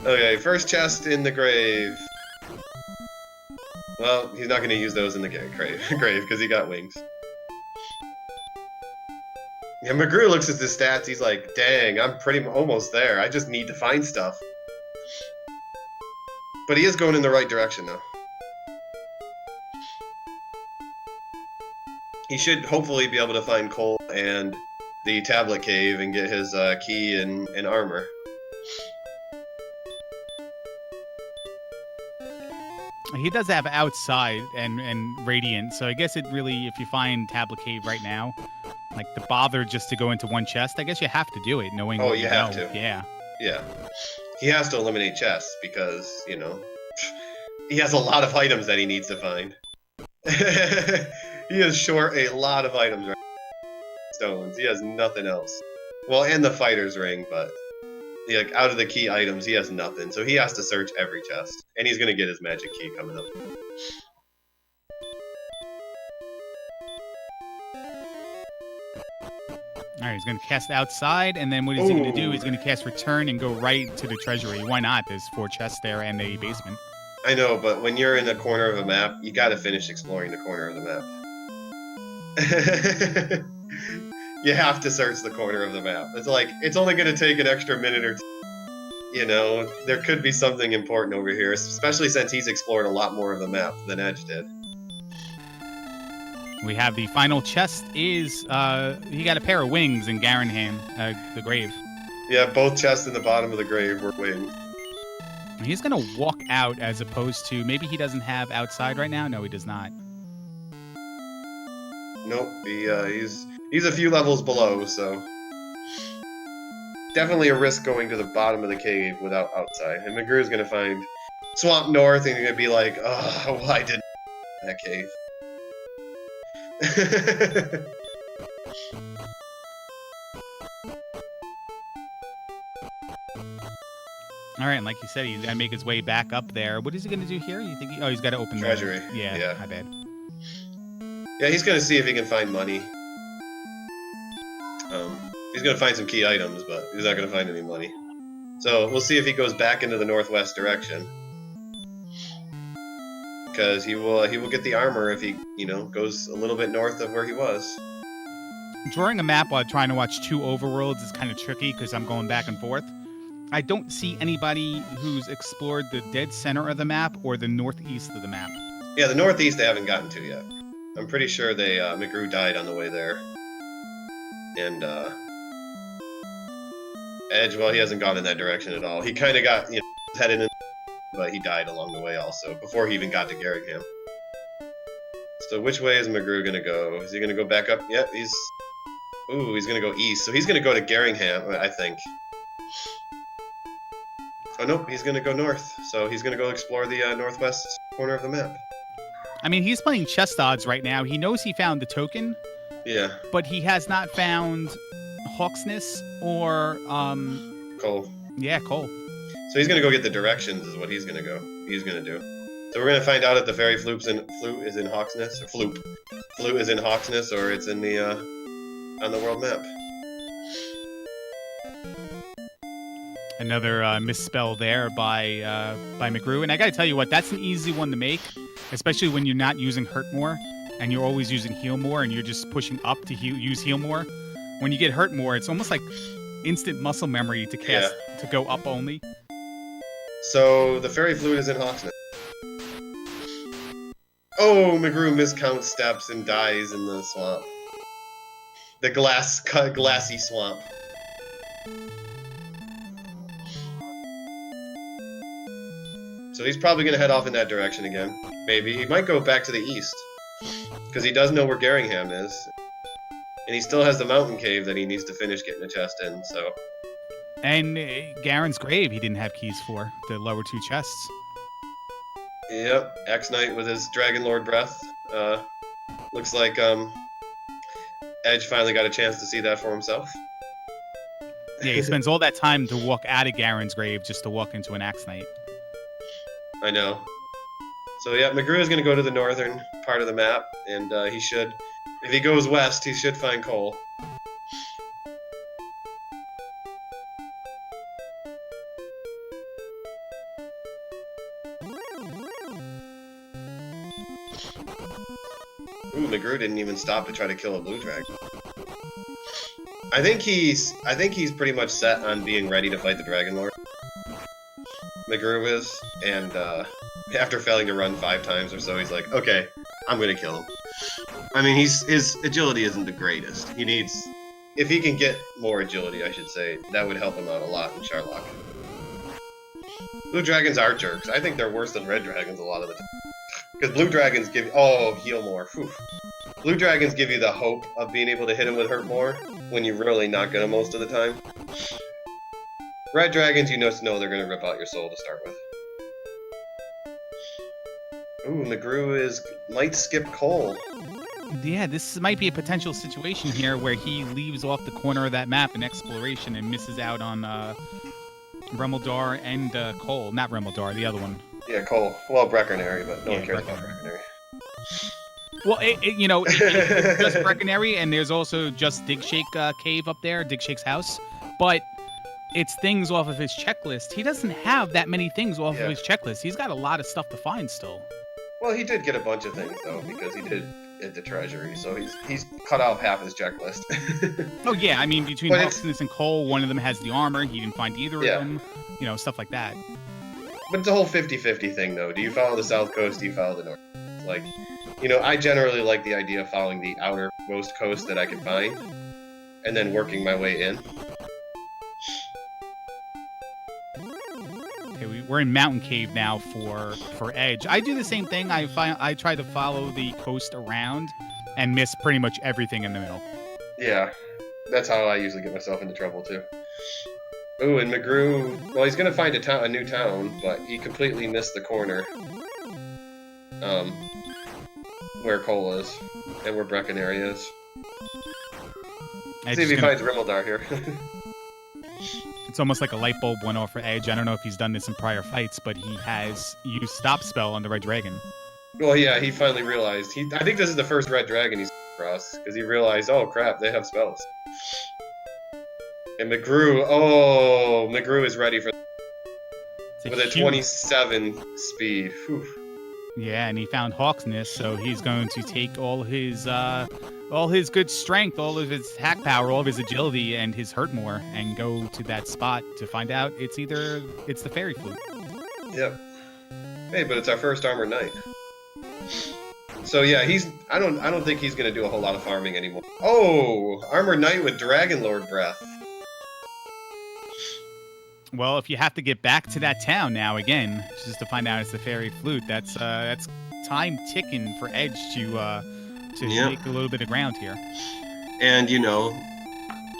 Okay, first chest in the grave. Well, he's not going to use those in the grave because he got wings. Yeah, mcgrew looks at the stats, he's like, dang, I'm almost there. I just need to find stuff. But he is going in the right direction, though. He should hopefully be able to find coal and the tablet cave and get his key and armor. He does have outside and radiant, so I guess it really, if you find tablet cave right now, like the bother just to go into one chest, I guess you have to do it, knowing what you have know. to. Yeah. Yeah. He has to eliminate chests because, you know, he has a lot of items that he needs to find. He is short a lot of items right now. Stones. He has nothing else. Well, and the fighter's ring, but yeah, out of the key items, he has nothing. So he has to search every chest. And he's going to get his magic key coming up. Alright, he's going to cast outside, and then what is he going to do? He's going to cast return and go right to the treasury. Why not? There's 4 chests there and a basement. I know, but when you're in a corner of a map, you got to finish exploring the corner of the map. You have to search the corner of the map. It's like, it's only going to take an extra minute or 2. You know, there could be something important over here, especially since he's explored a lot more of the map than Edge did. We have the final chest is, he got a pair of wings in Garenham, the grave. Yeah, both chests in the bottom of the grave were wings. He's going to walk out as opposed to, maybe he doesn't have outside right now? No, he does not. Nope, he's a few levels below, so definitely a risk going to the bottom of the cave without outside. And mcgrew's gonna find Swamp North and he's gonna be like, oh, why didn't that cave? All right, and like you said, he's gonna make his way back up there. What is he gonna do here? You think? He's got to open the treasury. Yeah, my bad. Yeah, he's gonna see if he can find money. He's gonna find some key items, but he's not gonna find any money. So we'll see if he goes back into the northwest direction, because he will get the armor if he goes a little bit north of where he was. Drawing a map while trying to watch 2 overworlds is kind of tricky because I'm going back and forth. I don't see anybody who's explored the dead center of the map or the northeast of the map. Yeah, the northeast they haven't gotten to yet. I'm pretty sure they mcgrew died on the way there. And Edge, well, he hasn't gone in that direction at all. He kind of got, headed in, but he died along the way also, before he even got to Garringham. So which way is mcgrew gonna go? Is he gonna go back up? Yep, he's gonna go east. So he's gonna go to Garringham, I think. Oh nope, he's gonna go north. So he's gonna go explore the northwest corner of the map. I mean, he's playing chest odds right now. He knows he found the token. Yeah. But he has not found Hawksness or Cole. Yeah, Cole. So he's gonna go get the directions is what he's gonna do. So we're gonna find out if the fairy flute is in Hawksness, or flute is in Hawksness, or it's in the on the world map. Another misspell there by mcgrew, and I gotta tell you what, that's an easy one to make, especially when you're not using Hurt More and you're always using Heal More, and you're just pushing up to use Heal More. When you get Hurt More, it's almost like instant muscle memory to cast to go up only. So the fairy flute is in Hawksness. Oh, mcgrew miscounts steps and dies in the swamp. The glassy swamp. So he's probably going to head off in that direction again. Maybe. He might go back to the east. Because he does know where Garringham is. And he still has the mountain cave that he needs to finish getting a chest in, so... And Garen's grave he didn't have keys for, the lower two chests. Yep, X-Knight with his Dragon Lord breath. Looks like Edge finally got a chance to see that for himself. Yeah, he spends all that time to walk out of Garen's grave just to walk into an Axe Knight. I know. So yeah, mcgrew is going to go to the northern part of the map, and he should, if he goes west, he should find Cole. Ooh, mcgrew didn't even stop to try to kill a blue dragon. I think he's pretty much set on being ready to fight the Dragon Lord. mcgrew is, and after failing to run 5 times or so, he's like, okay, I'm gonna kill him. I mean, his agility isn't the greatest. He needs, if he can get more agility, I should say, that would help him out a lot in Sharlock. Blue dragons are jerks. I think they're worse than red dragons a lot of the time. Because blue dragons give, heal more. Whew. Blue dragons give you the hope of being able to hit him with hurt more when you're really not gonna most of the time. Red dragons, you just know they're gonna rip out your soul to start with. Ooh, mcgrew might skip Cole. Yeah, this might be a potential situation here where he leaves off the corner of that map in exploration and misses out on Remeldar and Cole. Not Remeldar, the other one. Yeah, Cole. Well, Breckenary, but no one cares about Breckenary. Well, it's just Breckenary, and there's also just Digshake Cave up there, Digshake's house. But it's things off of his checklist. He doesn't have that many things off of his checklist. He's got a lot of stuff to find still. Well, he did get a bunch of things, though, because he did hit the treasury, so he's cut off half his checklist. Oh, yeah, I mean, between Hawksness and Cole, one of them has the armor. He didn't find either of them. Stuff like that. But it's a whole 50-50 thing, though. Do you follow the south coast? Do you follow the north? Like, I generally like the idea of following the outermost coast that I can find, and then working my way in. Okay, we're in Mountain Cave now for Edge. I do the same thing. I try to follow the coast around and miss pretty much everything in the middle. Yeah, that's how I usually get myself into trouble, too. Ooh, and mcgrew, well, he's going to find a new town, but he completely missed the corner. Where Cole is, and where Breckenary is. See if he finds Remeldar here. It's almost like a light bulb went off for Edge. I don't know if he's done this in prior fights, but he has used Stop Spell on the Red Dragon. Well, yeah, he finally realized. I think this is the first Red Dragon he's across, because he realized, oh crap, they have spells. And mcgrew is ready for with a 27 speed. Whew. Yeah, and he found Hawksness, so he's going to take all his good strength, all of his hack power, all of his agility, and his hurt more, and go to that spot to find out it's the fairy flute. Yep. Hey, but it's our first armored knight. So yeah, I don't think he's gonna do a whole lot of farming anymore. Oh, Armored Knight with Dragon Lord Breath. Well, if you have to get back to that town now again, just to find out it's the Fairy Flute, that's time ticking for Edge to make a little bit of ground here. And you know,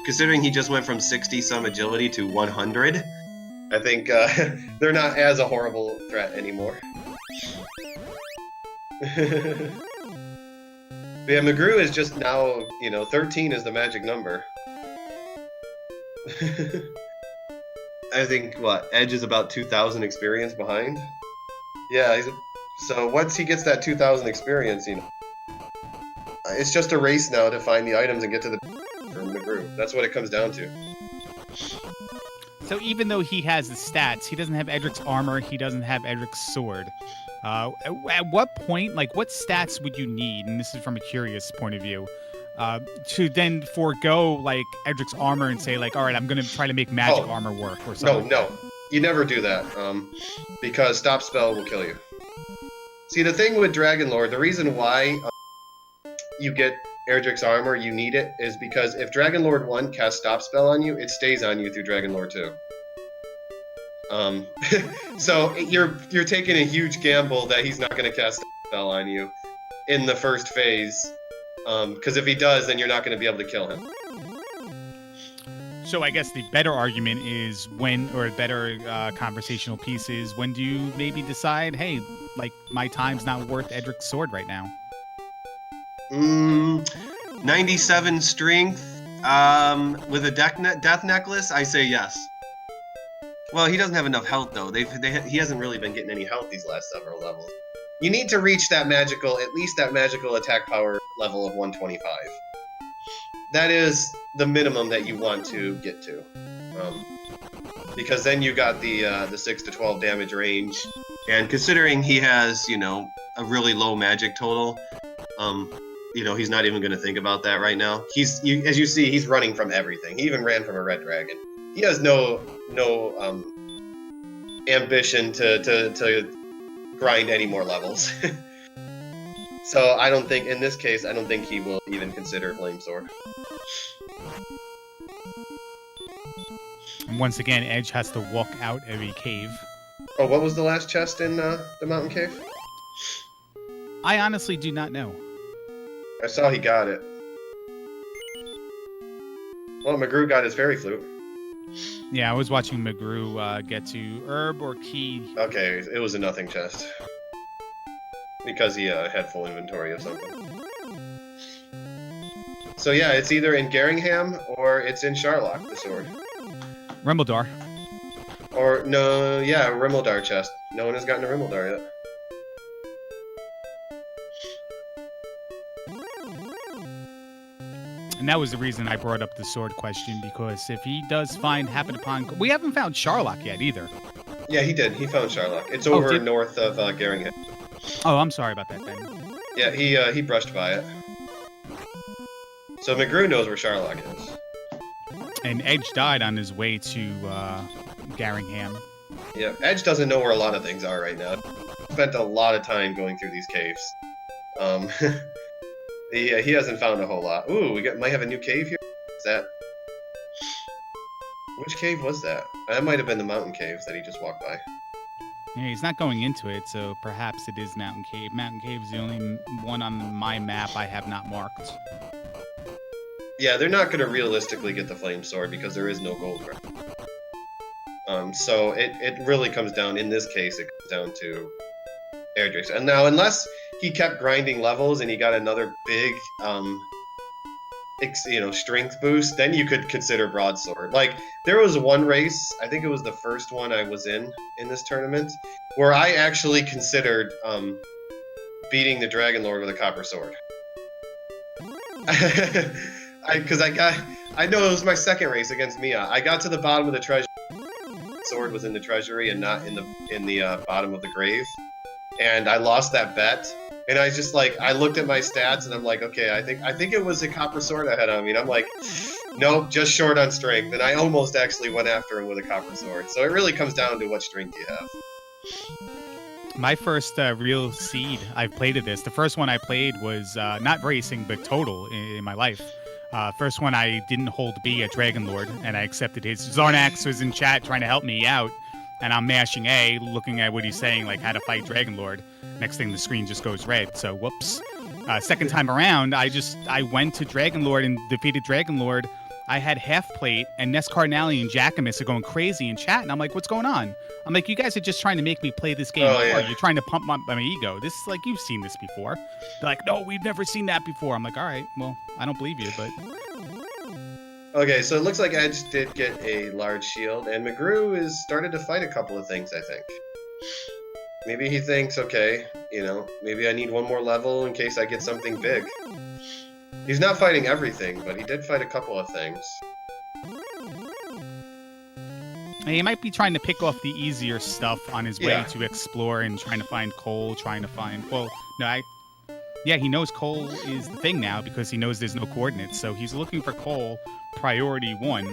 considering he just went from 60 some agility to 100, I think they're not as a horrible threat anymore. Yeah, mcgrew is just now, 13 is the magic number. I think, Edge is about 2,000 experience behind? Yeah, so once he gets that 2,000 experience, it's just a race now to find the items and get to the for mcgrew. That's what it comes down to. So even though he has the stats, he doesn't have Edric's armor, he doesn't have Edric's sword. At what point, what stats would you need, and this is from a curious point of view, to then forego, Edric's armor and say, all right, I'm going to try to make magic armor work or something? No. You never do that, because Stop Spell will kill you. See, the thing with Dragon Lord, the reason why you get Erdrick's armor, you need it, is because if Dragon Lord 1 casts Stop Spell on you, it stays on you through Dragon Lord 2. So you're taking a huge gamble that he's not going to cast Stop Spell on you in the first phase, because if he does, then you're not going to be able to kill him. So I guess the better argument is better conversational piece is, when do you maybe decide, hey, my time's not worth Edric's sword right now? 97 strength with a death necklace, I say yes. Well, he doesn't have enough health though. He hasn't really been getting any health these last several levels. You need to reach at least that magical attack power level of 125. That is the minimum that you want to get to, because then you got the 6 to 12 damage range, and considering he has a really low magic total, he's not even going to think about that right now. As you see, he's running from everything. He even ran from a red dragon. He has no ambition to grind any more levels. So in this case, I don't think he will even consider Flame Sword. And once again, Edge has to walk out of a cave. Oh, what was the last chest in the mountain cave? I honestly do not know. I saw he got it. Well, mcgrew got his Fairy Flute. Yeah, I was watching mcgrew get to herb or key. Okay, it was a nothing chest. Because he had full inventory of something. So yeah, it's either in Garingham or it's in Sharlock, the sword. Rimbledar. Or, no, yeah, Rimbledar chest. No one has gotten a Rimbledar yet. And that was the reason I brought up the sword question, because if he does happen upon... We haven't found Sharlock yet, either. Yeah, he did. He found Sharlock. It's over north of Garingham. Oh, I'm sorry about that, then. Yeah, he brushed by it. So mcgrew knows where Sharlock is. And Edge died on his way to Garingham. Yeah, Edge doesn't know where a lot of things are right now. Spent a lot of time going through these caves. He hasn't found a whole lot. Ooh, might have a new cave here? Is that... Which cave was that? That might have been the mountain caves that he just walked by. Yeah, he's not going into it, so perhaps it is Mountain Cave. Mountain Cave is the only one on my map I have not marked. Yeah, they're not going to realistically get the Flame Sword because there is no gold. So it really comes down, in this case, it comes down to Erdrick's. And now, unless he kept grinding levels and he got another big, strength boost, then you could consider Broadsword. There was one race, I think it was the first one I was in this tournament, where I actually considered beating the Dragon Lord with a Copper Sword. Because I know it was my second race against Mia. I got to the bottom of the treasury. Sword was in the treasury and not in the bottom of the grave, and I lost that bet. And I just I looked at my stats and I'm like, okay, I think it was a Copper Sword I had on me. And I'm like, nope, just short on strength. And I almost actually went after him with a Copper Sword. So it really comes down to what strength you have. My first real seed I've played of this. The first one I played was not racing, but total in my life. First one I didn't hold B at Dragon Lord, and I accepted his. Zarnax was in chat trying to help me out, and I'm mashing A, looking at what he's saying, like how to fight Dragon Lord. Next thing, the screen just goes red. So whoops. Second time around, I went to Dragon Lord and defeated Dragon Lord. I had half plate, and Ness Cardinale and Jackamus are going crazy in chat, and I'm like, what's going on? I'm like, you guys are just trying to make me play this game more. You're trying to pump my ego. This is like, you've seen this before. They're like, no, we've never seen that before. I'm like, all right, well, I don't believe you, but... Okay, so it looks like Edge did get a large shield, and mcgrew has started to fight a couple of things, I think. Maybe he thinks, okay, maybe I need one more level in case I get something big. He's not fighting everything, but he did fight a couple of things. He might be trying to pick off the easier stuff on his way to explore and trying to find coal, he knows coal is the thing now because he knows there's no coordinates, so he's looking for coal priority 1.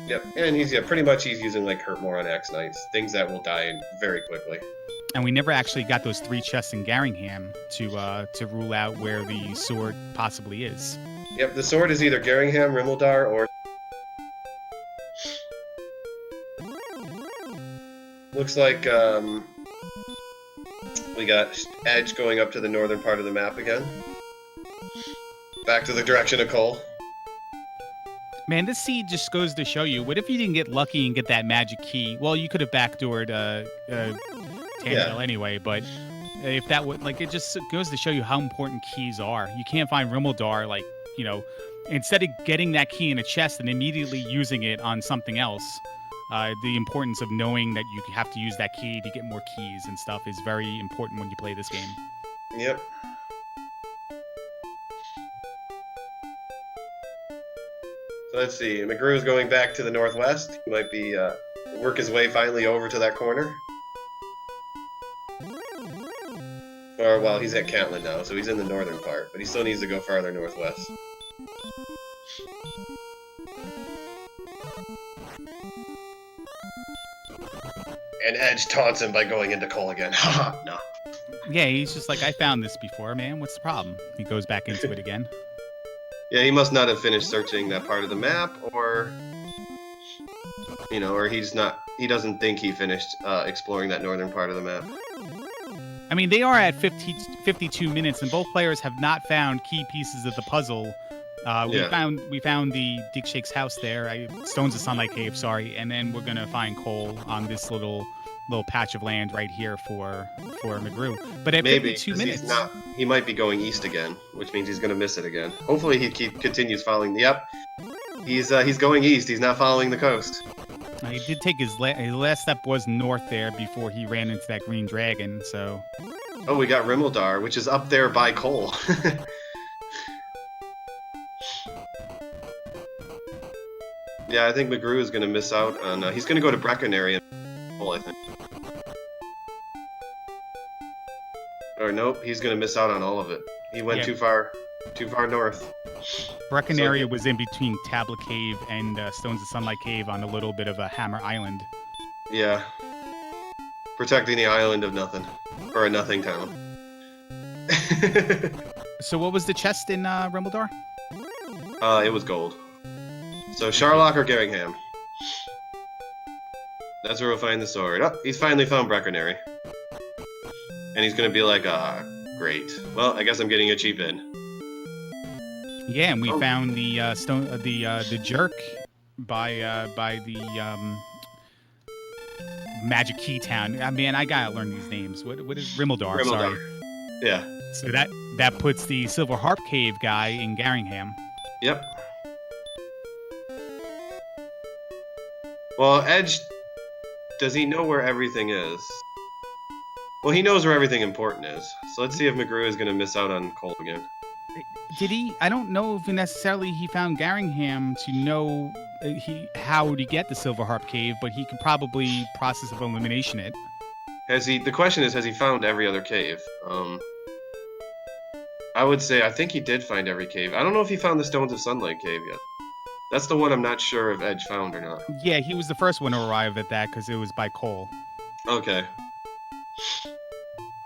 Yep, and he's using like Hurt More on Axe Knights, things that will die very quickly. And we never actually got those 3 chests in Garringham to rule out where the sword possibly is. Yep, the sword is either Garringham, Rimmeldar, or... Looks like we got Edge going up to the northern part of the map again. Back to the direction of coal. Man, this seed just goes to show you, what if you didn't get lucky and get that magic key? Well, you could have backdoored Tangel anyway, but if that would, like, it just goes to show you how important keys are. You can't find Rimmeldar, like, instead of getting that key in a chest and immediately using it on something else, the importance of knowing that you have to use that key to get more keys and stuff is very important when you play this game. Yep. So let's see, mcgrew is going back to the northwest. He might be work his way finally over to that corner. Or, well, he's at Catlin now, so he's in the northern part, but he still needs to go farther northwest. And Edge taunts him by going into coal again. Haha, no. Yeah, he's just like, I found this before, man. What's the problem? He goes back into it again. Yeah, he must not have finished searching that part of the map, or... or he doesn't think he finished exploring that northern part of the map. I mean, they are at 52 minutes, and both players have not found key pieces of the puzzle. We found the Dick Shake's house there, Stones of Sunlight Cave, sorry, and then we're gonna find coal on this little patch of land right here for mcgrew. But at 52 minutes, he might be going east again, which means he's gonna miss it again. Hopefully, he continues following. Yep, he's going east. He's not following the coast. He did take his last step was north there before he ran into that green dragon. So. Oh, we got Rimmeldar, which is up there by coal. Yeah, I think mcgrew is going to miss out on... he's going to go to Breckenary and coal, I think. Or nope, he's going to miss out on all of it. He went too far north. Breckenary was in between Tablet Cave and Stones of Sunlight Cave on a little bit of a Hammer Island. Yeah. Protecting the island of nothing. Or a nothing town. So what was the chest in Rimmeldar? It was gold. So Sharlock or Garringham? That's where we'll find the sword. Oh, he's finally found Breckenary. And he's gonna be like, great. Well, I guess I'm getting a cheap in. Yeah, and we found the the jerk by the Magic Key Town. I mean, I gotta learn these names. What is Rimmeldar? Sorry. Yeah. So that puts the Silver Harp Cave guy in Garringham. Yep. Well, Edge, does he know where everything is? Well, he knows where everything important is. So let's see if mcgrew is going to miss out on coal again. Did he? I don't know if necessarily he found Garringham to know how to get the Silver Harp Cave, but he could probably process of elimination it. The question is, has he found every other cave? I would say, I think he did find every cave. I don't know if he found the Stones of Sunlight Cave yet. That's the one I'm not sure if Edge found or not. Yeah, he was the first one to arrive at that because it was by coal. Okay.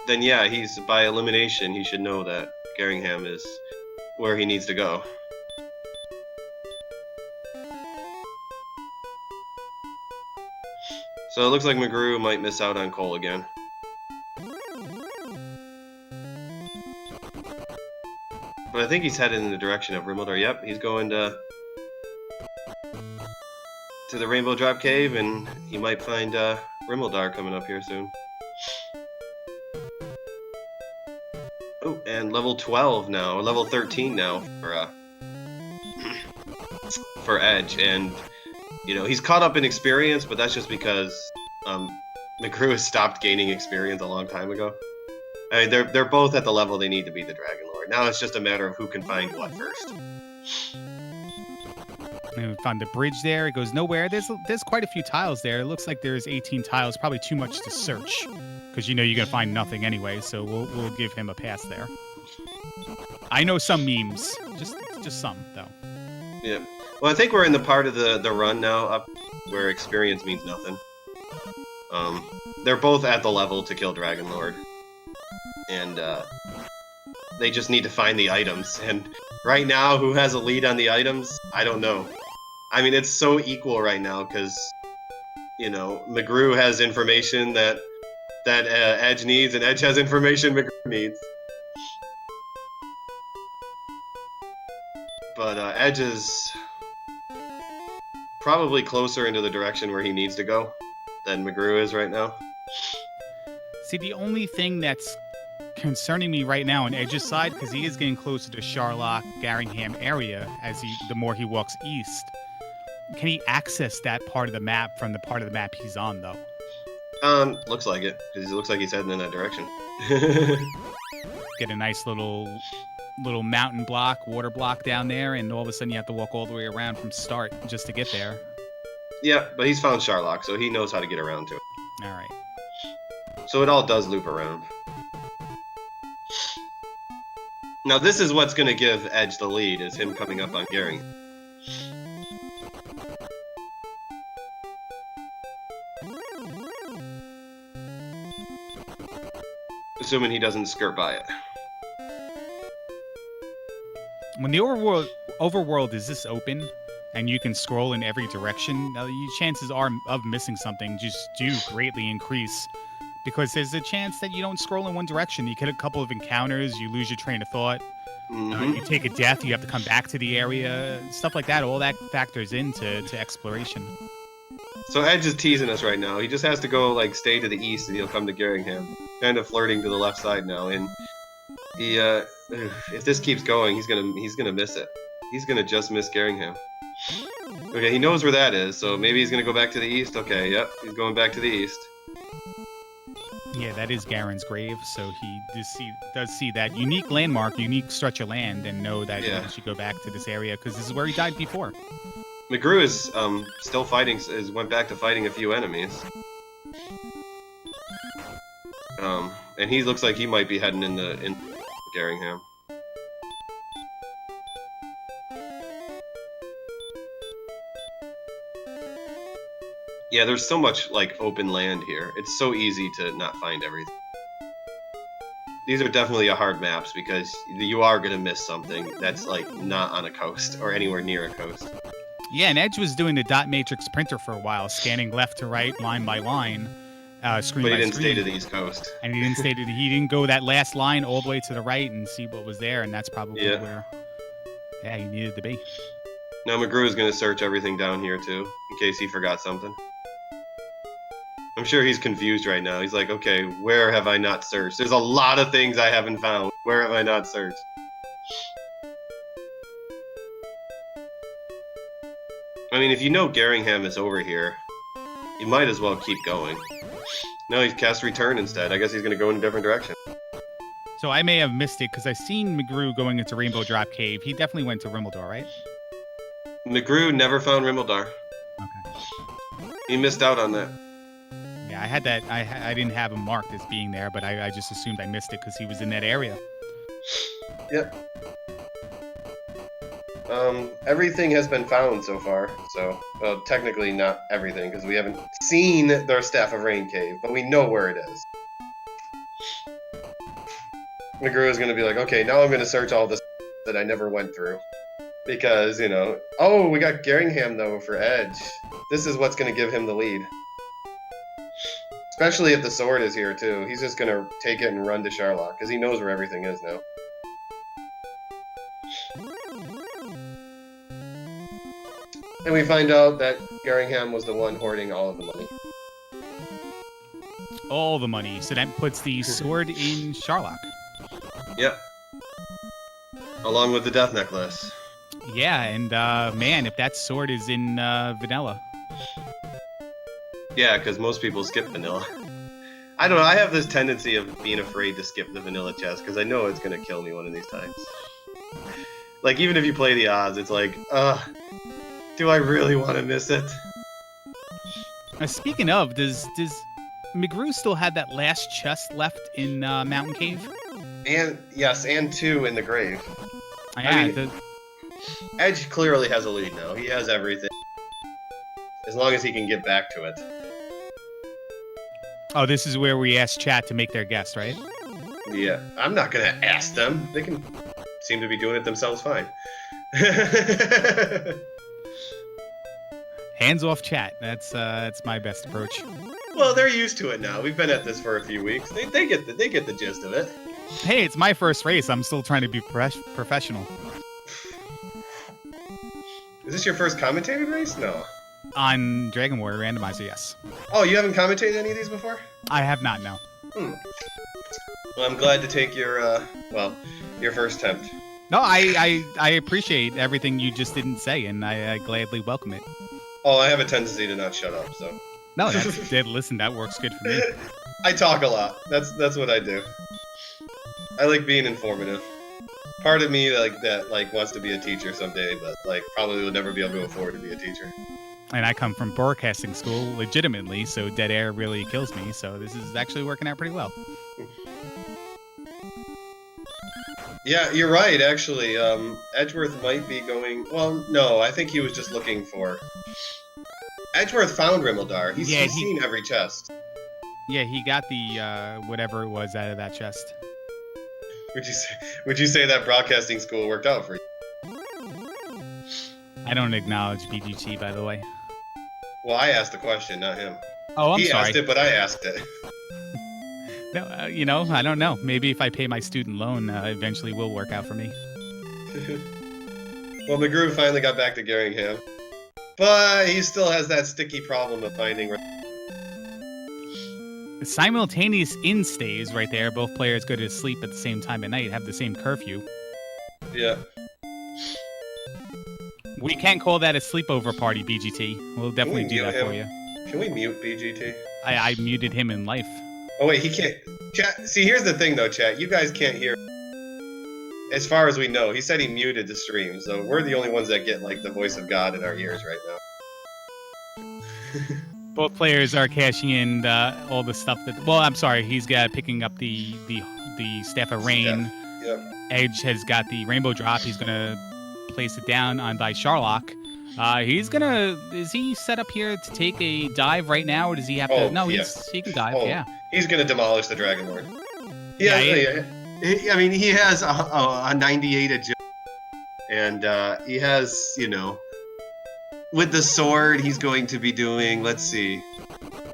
then yeah, he's by elimination. He should know that Geringham is where he needs to go. So it looks like mcgrew might miss out on Cole again. But I think he's headed in the direction of Rimmildar. Yep, he's going to the Rainbow Drop Cave, and he might find Rimmildar coming up here soon. Oh, and level 12 now, or level 13 now for Edge, and you know he's caught up in experience, but that's just because mcgrew has stopped gaining experience a long time ago. I mean, they're both at the level they need to be the Dragon Lord. Now it's just a matter of who can find what first. And we found the bridge there. It goes nowhere. There's quite a few tiles there. It looks like there's 18 tiles. Probably too much to search, because you know you're gonna find nothing anyway. So we'll give him a pass there. I know some memes, just some though. Yeah. Well, I think we're in the part of the run now up where experience means nothing. They're both at the level to kill Dragon Lord, and they just need to find the items. And right now, who has a lead on the items? I don't know. I mean, it's so equal right now because, you know, mcgrew has information that Edge needs, and Edge has information mcgrew needs. But Edge is probably closer into the direction where he needs to go than mcgrew is right now. See, the only thing that's concerning me right now on Edge's side, because he is getting closer to Sharlock, Geringham area the more he walks east. Can he access that part of the map from the part of the map he's on, though? Looks like it, because it looks like he's heading in that direction. Get a nice little mountain block, water block down there, and all of a sudden you have to walk all the way around from start just to get there. Yeah, but he's found Sharlock, so he knows how to get around to it. All right. So it all does loop around. Now this is what's going to give Edge the lead, is him coming up on Geringham. Assuming he doesn't skirt by it. When the overworld is this open, and you can scroll in every direction, your chances of missing something just do greatly increase. Because there's a chance that you don't scroll in one direction. You get a couple of encounters, you lose your train of thought, you take a death, you have to come back to the area, stuff like that. All that factors into exploration. So Edge is teasing us right now. He just has to go, like, stay to the east and he'll come to Geringham. Kind of flirting to the left side now, and he, if this keeps going, he's gonna miss it. He's gonna just miss Geringham. Okay, he knows where that is, so maybe he's gonna go back to the east. Okay, yep, he's going back to the east. Yeah, that is Garen's grave, so he does see that unique landmark, unique stretch of land, and know that he should go back to this area, because this is where he died before. mcgrew is still fighting, went back to fighting a few enemies. And he looks like he might be heading in Geringham. Yeah, there's so much, like, open land here. It's so easy to not find everything. These are definitely hard maps because you are going to miss something that's, like, not on a coast or anywhere near a coast. Yeah, and Edge was doing the dot matrix printer for a while, scanning left to right, line by line, screen by screen. But he didn't stay to the East Coast. And he didn't go that last line all the way to the right and see what was there, and that's probably where he needed to be. Now mcgrew is going to search everything down here, too, in case he forgot something. I'm sure he's confused right now. He's like, okay, where have I not searched? There's a lot of things I haven't found. Where have I not searched? I mean, if you know Geringham is over here, you might as well keep going. No, he's cast Return instead. I guess he's going to go in a different direction. So I may have missed it, because I've seen mcgrew going into Rainbow Drop Cave. He definitely went to Rimmildar, right? mcgrew never found Rimmildar. Okay. He missed out on that. Yeah, I had that. I didn't have him marked as being there, but I just assumed I missed it because he was in that area. Yep. Everything has been found so far, so, well, technically not everything, because we haven't seen their Staff of Rain cave, but we know where it is. mcgrew is going to be like, okay, now I'm going to search all this that I never went through. Because, you know... Oh, we got Geringham, though, for Edge. This is what's going to give him the lead. Especially if the sword is here, too. He's just going to take it and run to Charlotte, because he knows where everything is now. And we find out that Geringham was the one hoarding all of the money. All the money. So that puts the sword in Charlock. Yep. Along with the death necklace. Yeah, and man, if that sword is in vanilla. Yeah, because most people skip vanilla. I don't know, I have this tendency of being afraid to skip the vanilla chest, because I know it's going to kill me one of these times. Like, even if you play the odds, it's like, do I really want to miss it? Speaking of, does mcgrew still have that last chest left in Mountain Cave? And, yes, and 2 in the grave. Yeah, I mean, Edge clearly has a lead now. He has everything. As long as he can get back to it. Oh, this is where we ask chat to make their guess, right? Yeah, I'm not gonna ask them. They can seem to be doing it themselves fine. Hands off chat. That's my best approach. Well, they're used to it now. We've been at this for a few weeks. They get the gist of it. Hey, it's my first race. I'm still trying to be professional. Is this your first commentated race? No. On Dragon Warrior Randomizer, yes. Oh, you haven't commentated any of these before? I have not, no. Well, I'm glad to take your first attempt. No, I appreciate everything you just didn't say, and I gladly welcome it. Oh, I have a tendency to not shut up, so. No, that's dead. Listen, that works good for me. I talk a lot. That's what I do. I like being informative. Part of me wants to be a teacher someday, but probably will never be able to afford to be a teacher. And I come from broadcasting school legitimately, so dead air really kills me. So this is actually working out pretty well. Yeah, you're right. Actually, Edgeworth might be going. Well, no, I think he was just looking for. Edgeworth found Rimmeldar. He's seen every chest. Yeah, he got the whatever it was out of that chest. Would you say that broadcasting school worked out for you? I don't acknowledge BGT, by the way. Well, I asked the question, not him. Oh, I'm sorry. He asked it, but I asked it. No, I don't know. Maybe if I pay my student loan, eventually will work out for me. Well, mcgrew finally got back to Geringham. But he still has that sticky problem of finding... Simultaneous instays right there. Both players go to sleep at the same time at night, have the same curfew. Yeah. We can't call that a sleepover party, BGT. We'll definitely do that for you. Can we mute BGT? I muted him in life. Oh, wait, he can't... Chat. See, here's the thing, though, chat. You guys can't hear... As far as we know, he said he muted the stream, so we're the only ones that get, the voice of God in our ears right now. Both players are cashing in all the stuff that... Well, I'm sorry. He's got picking up the Staff of Rain. Yep. Edge has got the Rainbow Drop. He's going to place it down on by Charlock. He's going to... Is he set up here to take a dive right now, or does he have to... No, he can dive, yeah. He's going to demolish the Dragon Lord. He has a 98 agility. And he has, with the sword, he's going to be doing, let's see,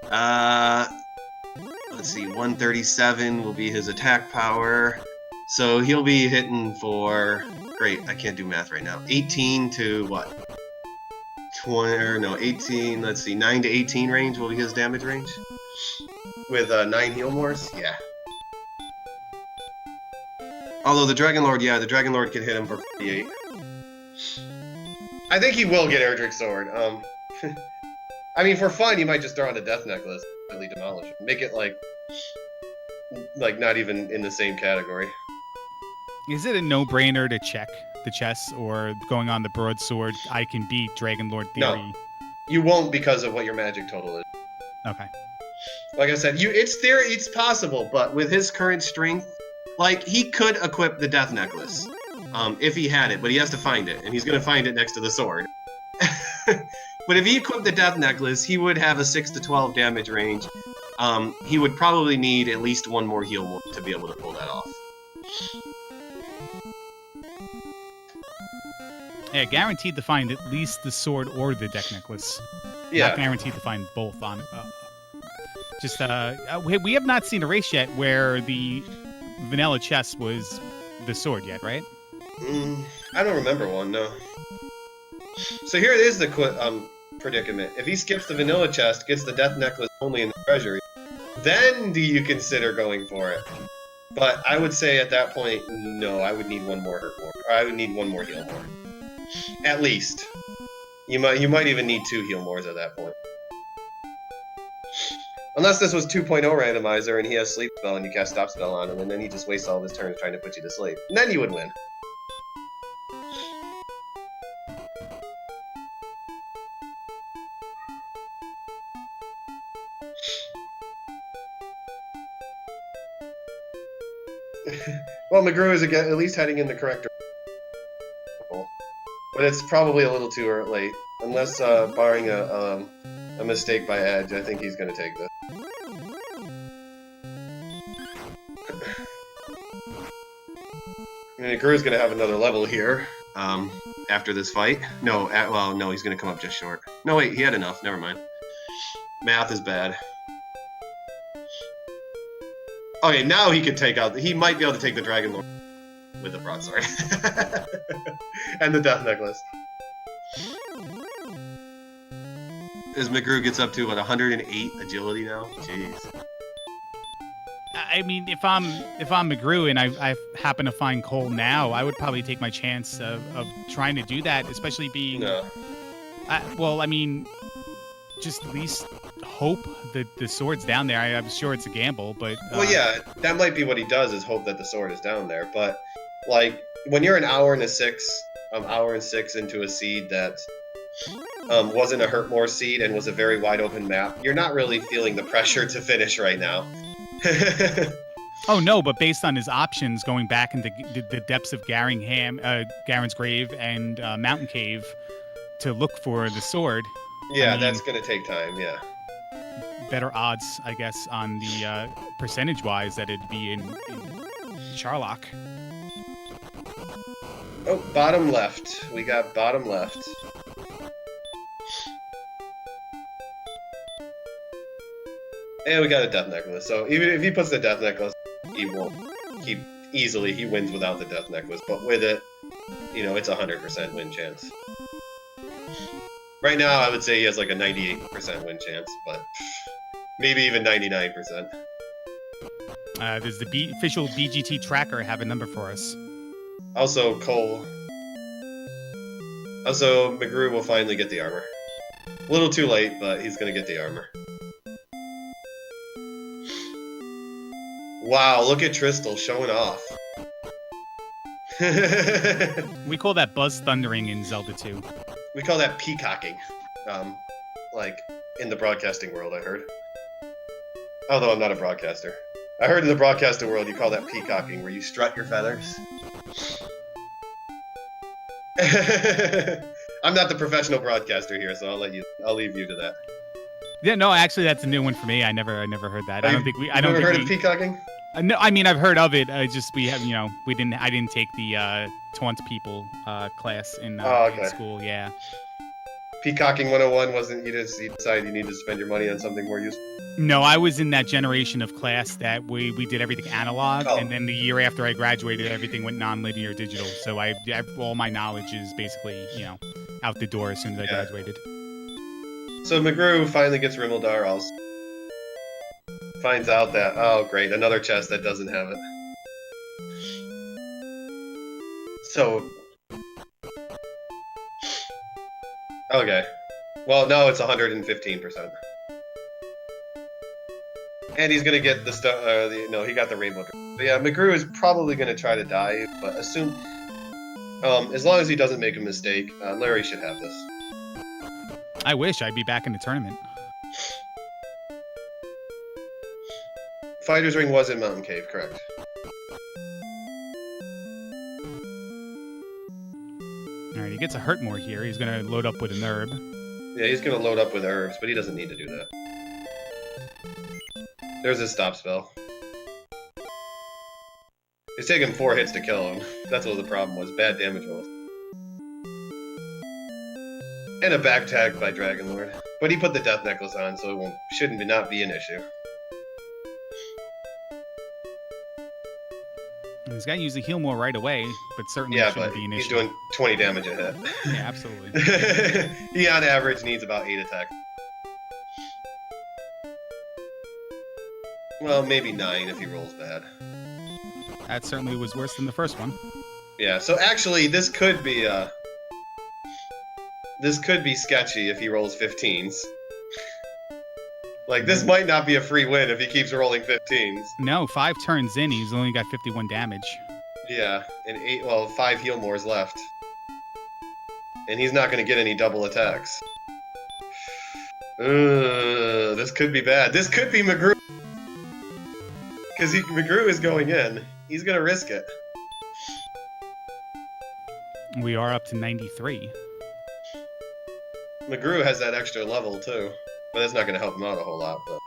137 will be his attack power. So he'll be hitting for, great, I can't do math right now, 18 to what? 18, let's see, 9 to 18 range will be his damage range. With 9 heal mores, yeah. Although the Dragon Lord can hit him for 58. I think he will get Erdrick's sword. I mean, for fun, you might just throw on a death necklace and really demolish him. Make it not even in the same category. Is it a no-brainer to check the chess, or going on the broadsword, I can beat Dragon Lord theory? No, you won't because of what your magic total is. Okay. Like I said, it's possible, but with his current strength, he could equip the death necklace. If he had it, but he has to find it, and he's going to find it next to the sword. But if he equipped the death necklace, he would have a 6 to 12 damage range. He would probably need at least one more heal to be able to pull that off. Yeah, guaranteed to find at least the sword or the deck necklace. Yeah. Not guaranteed to find both on. We have not seen a race yet where the vanilla chest was the sword yet, right? I don't remember one, no. So here it is, the predicament. If he skips the vanilla chest, gets the death necklace only in the treasury, then do you consider going for it? But I would say at that point, no, I would need one more hurt more. Or I would need one more heal more. At least. You might even need 2 heal mores at that point. Unless this was 2.0 randomizer and he has sleep spell and you cast stop spell on him and then he just wastes all of his turns trying to put you to sleep. And then you would win. Well, mcgrew is at least heading in the correct direction. But it's probably a little too late. Unless, barring a mistake by Edge, I think he's going to take this. I mean, mcgrew's going to have another level here after this fight. No, well, no, he's going to come up just short. No, wait, he had enough. Never mind. Math is bad. Okay, now he can take out... He might be able to take the Dragon Lord with the broadsword. And the Death Necklace. As mcgrew gets up to, what, 108 agility now? Jeez. I mean, if I'm mcgrew and I happen to find Cole now, I would probably take my chance of trying to do that, especially being... No. Well, I mean, just at least hope that the sword's down there. I'm sure it's a gamble, but... Well, yeah, that might be what he does, is hope that the sword is down there. But, like, when you're an hour and 6 into a seed that wasn't a Hurtmore seed and was a very wide open map, you're not really feeling the pressure to finish right now. Oh, no, but based on his options, going back into the depths of Garen's Grave and Mountain Cave to look for the sword... Yeah, I mean, that's going to take time, yeah. Better odds, I guess, on the percentage-wise that it'd be in Charlock. Oh, bottom left. We got bottom left. And we got a Death Necklace. So even if he puts the Death Necklace, he won't keep easily. He wins without the Death Necklace. But with it, you know, it's a 100% win chance. Right now, I would say he has like a 98% win chance, but maybe even 99%. Does the official BGT tracker have a number for us? Also, Cole. Also, mcgrew will finally get the armor. A little too late, but he's going to get the armor. Wow, look at Tristal showing off. We call that buzz thundering in Zelda 2. We call that peacocking. Like, in the broadcasting world, I heard. Although I'm not a broadcaster. I heard in the broadcasting world you call that peacocking, where you strut your feathers. I'm not the professional broadcaster here, so I'll leave you to that. Yeah, no, actually, that's a new one for me. I never heard that. I don't think we. I don't Never think heard of peacocking? No, I mean I've heard of it. I didn't take the taunt people class in school. Yeah. Peacocking 101 wasn't you decided you need to spend your money on something more useful? No, I was in that generation of class that we did everything analog, and then the year after I graduated, everything went non-linear digital. So all my knowledge is basically out the door as soon as I graduated. So mcgrew finally gets Rimmeldar. Also finds out that great, another chest that doesn't have it. So. Okay. Well, no, it's 115%. And he's gonna get the he got the rainbow. But yeah, mcgrew is probably gonna try to die, but assume, as long as he doesn't make a mistake, Larry should have this. I wish I'd be back in the tournament. Fighter's Ring was in Mountain Cave, correct? Alright, he gets a hurt more here. He's gonna load up with an herb. Yeah, he's gonna load up with herbs, but he doesn't need to do that. There's his stop spell. It's taken 4 hits to kill him. That's what the problem was. Bad damage roll. And a back tag by Dragon Lord. But he put the death necklace on, so it shouldn't not be an issue. He's got to use the heal more right away, but certainly shouldn't be an issue. He's doing 20 damage a hit. Yeah, absolutely. He on average needs about 8 attacks. Well, maybe 9 if he rolls bad. That certainly was worse than the first one. Yeah, so actually this could be sketchy if he rolls 15s. Like, this might not be a free win if he keeps rolling 15s. No, 5 turns in, he's only got 51 damage. Yeah, and 5 heal mores left. And he's not going to get any double attacks. This could be bad. This could be mcgrew. Because mcgrew is going in. He's going to risk it. We are up to 93. mcgrew has that extra level, too. But that's not going to help him out a whole lot. But...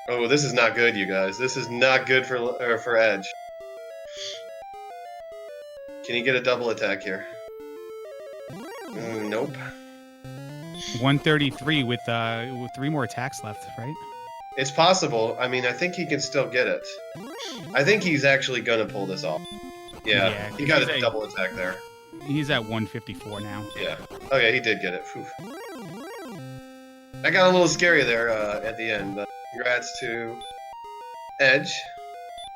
Oh, this is not good, you guys. This is not good for Edge. Can he get a double attack here? Nope. 133 with 3 more attacks left, right? It's possible. I mean, I think he can still get it. I think he's actually going to pull this off. Yeah, he got a double attack there. He's at 154 now. Yeah. Okay, he did get it. Whew. That got a little scary there at the end, but congrats to Edge,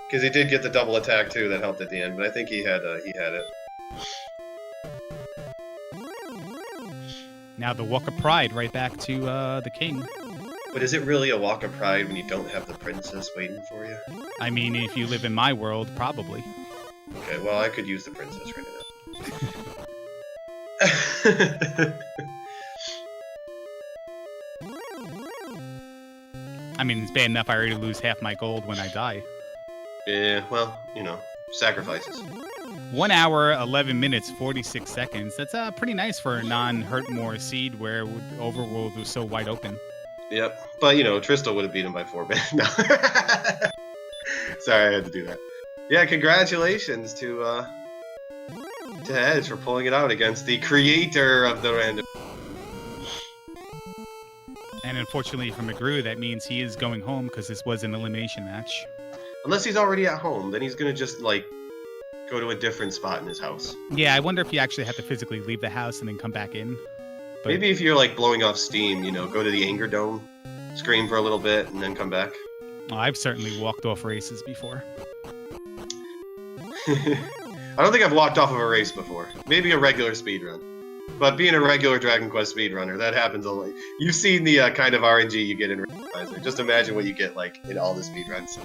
because he did get the double attack too that helped at the end. But I think he had it. Now the Walk of Pride right back to the king. But is it really a walk of pride when you don't have the princess waiting for you? I mean, if you live in my world, probably. Okay, well, I could use the princess right now. I mean, it's bad enough I already lose half my gold when I die. Yeah, well, you know, sacrifices. 1 hour, 11 minutes, 46 seconds. That's pretty nice for a non-Hurtmore seed where Overworld was so wide open. Yep, but you know, Tristal would have beat him by 4 bit. No. Sorry, I had to do that. Yeah, congratulations to Edge for pulling it out against the creator of the random. And unfortunately for mcgrew, that means he is going home because this was an elimination match. Unless he's already at home, then he's gonna just like go to a different spot in his house. Yeah, I wonder if you actually have to physically leave the house and then come back in. But maybe if you're like blowing off steam, you know, go to the anger dome, scream for a little bit, and then come back. Oh, I've certainly walked off races before. I don't think I've walked off of a race before. Maybe a regular speedrun. But being a regular Dragon Quest speedrunner, that happens a lot. You've seen the kind of RNG you get in Randomizer. Just imagine what you get like in all the speedruns.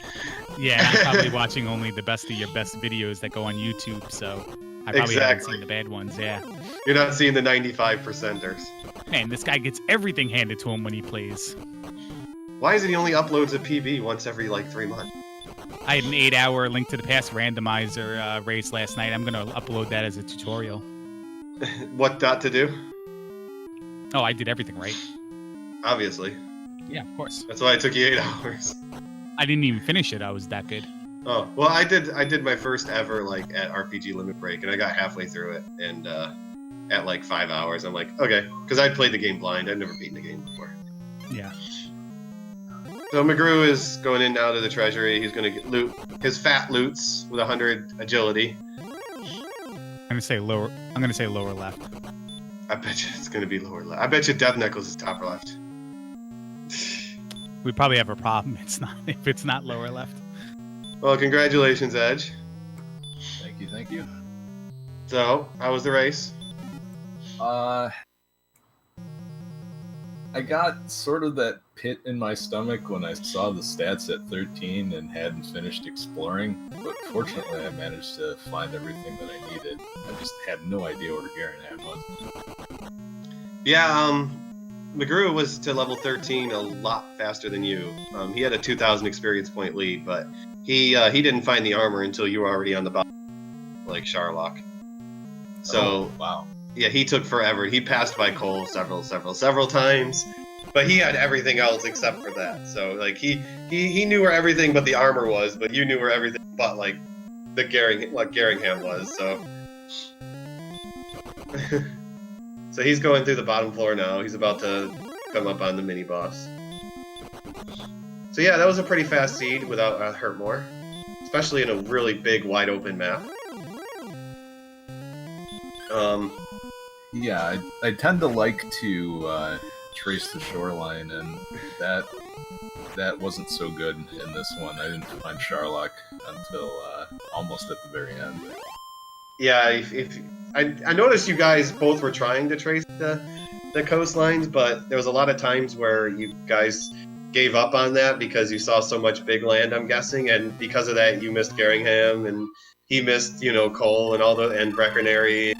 Yeah, I'm probably watching only the best of your best videos that go on YouTube, so I probably haven't seen the bad ones, yeah. You're not seeing the 95%ers. Man, this guy gets everything handed to him when he plays. Why is it he only uploads a PB once every like 3 months? I had an 8-hour Link to the Past randomizer race last night. I'm going to upload that as a tutorial. What not to do? Oh, I did everything right. Obviously. Yeah, of course. That's why it took you 8 hours. I didn't even finish it. I was that good. Oh, well, I did my first ever like at RPG Limit Break, and I got halfway through it, and at like 5 hours, I'm like, okay, because I'd played the game blind. I'd never beaten the game before. Yeah. So mcgrew is going in now to the treasury. He's going to loot his fat loots with 100 agility. I'm gonna say lower left. I bet you it's going to be lower left. I bet you Death Necklace is top left. We probably have a problem. If it's not lower left. Well, congratulations, Edge. Thank you. So, how was the race? I got sort of that pit in my stomach when I saw the stats at 13 and hadn't finished exploring, but fortunately I managed to find everything that I needed. I just had no idea where Garanad was. Yeah, mcgrew was to level 13 a lot faster than you. He had a 2,000 experience point lead, but he didn't find the armor until you were already on the bottom, like Sharlock. So, wow. Yeah, he took forever. He passed by Cole several times. But he had everything else except for that. So like he knew where everything but the armor was, but you knew where everything but like the Garringham was. So so he's going through the bottom floor now. He's about to come up on the mini boss. So yeah, that was a pretty fast seed without hurt more, especially in a really big wide open map. Yeah, I tend to like to trace the shoreline, and that wasn't so good in this one. I didn't find Sharlock until almost at the very end. Yeah, if I noticed you guys both were trying to trace the coastlines, but there was a lot of times where you guys gave up on that because you saw so much big land, I'm guessing, and because of that you missed Garringham and he missed, Cole and and Breckenary,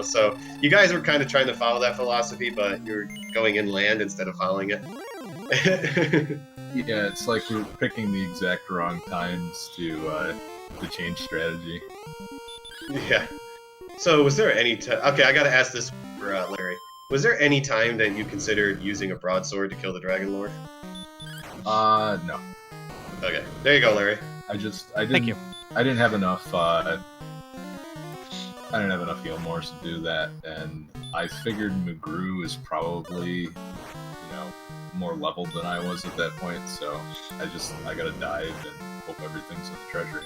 so you guys were kind of trying to follow that philosophy, but you're going inland instead of following it. Yeah, it's like we're picking the exact wrong times to change strategy. Yeah. So was there any okay, I gotta ask this for Larry. Was there any time that you considered using a broadsword to kill the Dragon Lord? No. Okay, there you go, Larry. I didn't. Thank you. I didn't have enough. I didn't have enough Healmores to do that, and I figured mcgrew is probably, more leveled than I was at that point. So I gotta dive and hope everything's in the treasury.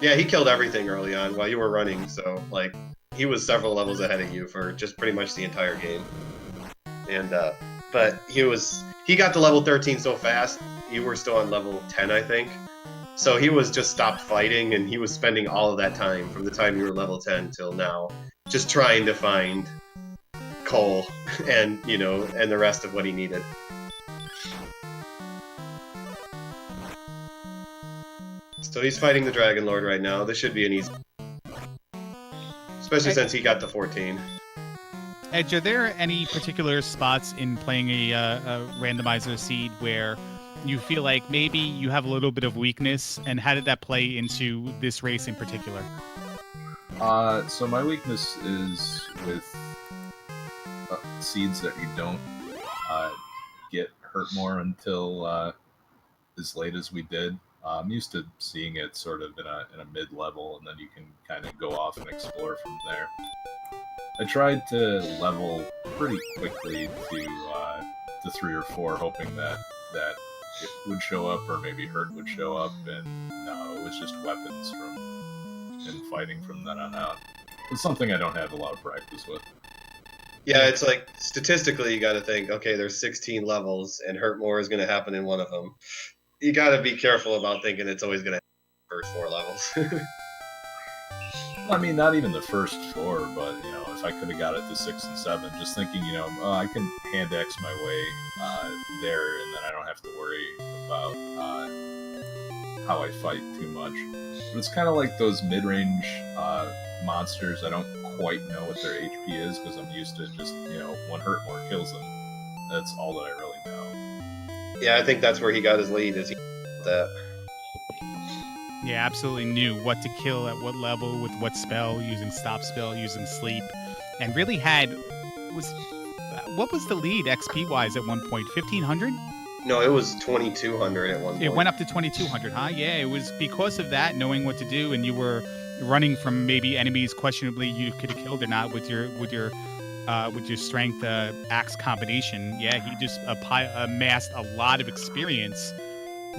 Yeah, he killed everything early on while you were running, so like he was several levels ahead of you for just pretty much the entire game. And but he got to level 13 so fast. You were still on level 10, I think. So he was just stopped fighting, and he was spending all of that time from the time you were level 10 till now, just trying to find Cole and and the rest of what he needed. So he's fighting the Dragon Lord right now. This should be an easy, especially since he got to 14. Edge, are there any particular spots in playing a randomizer seed where you feel like maybe you have a little bit of weakness, and how did that play into this race in particular? So my weakness is with seeds that you don't get hurt more until as late as we did. I'm used to seeing it sort of in a mid-level, and then you can kind of go off and explore from there. I tried to level pretty quickly to 3 or 4, hoping that it would show up, or maybe hurt would show up, and no, it was just weapons and fighting from then on out. It's something I don't have a lot of practice with. Yeah, it's like statistically you got to think, okay, there's 16 levels, and hurt more is going to happen in one of them. You got to be careful about thinking it's always going to happen in the first 4 levels. I mean, not even the first 4, but if I could have got it to 6 and 7, just thinking, I can hand X my way there, and then I don't have to worry about how I fight too much. But it's kind of like those mid-range monsters. I don't quite know what their HP is because I'm used to just, one hurt more kills them. That's all that I really know. Yeah, I think that's where he got his lead, is he that. Yeah, absolutely knew what to kill at what level with what spell, using stop spell, using sleep, and really what was the lead XP wise at one point? 1500? No, it was 2200 at one point. It went up to 2200, huh? Yeah, it was because of that, knowing what to do, and you were running from maybe enemies questionably you could have killed or not with your strength axe combination. Yeah, he just amassed a lot of experience.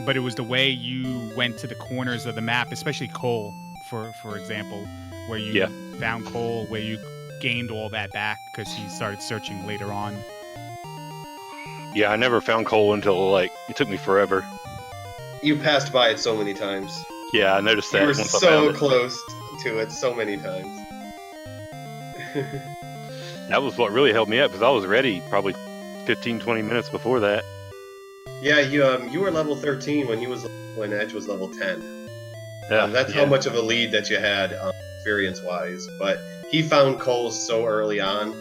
But it was the way you went to the corners of the map, especially Cole, for example, where you found Cole, where you gained all that back because he started searching later on. Yeah, I never found Cole until, it took me forever. You passed by it so many times. Yeah, I noticed that. You were once I so found it. close to it so many times. That was what really held me up, because I was ready probably 15, 20 minutes before that. Yeah, you were level 13 when Edge was level 10. Yeah, That's how much of a lead that you had experience-wise. But he found Cole so early on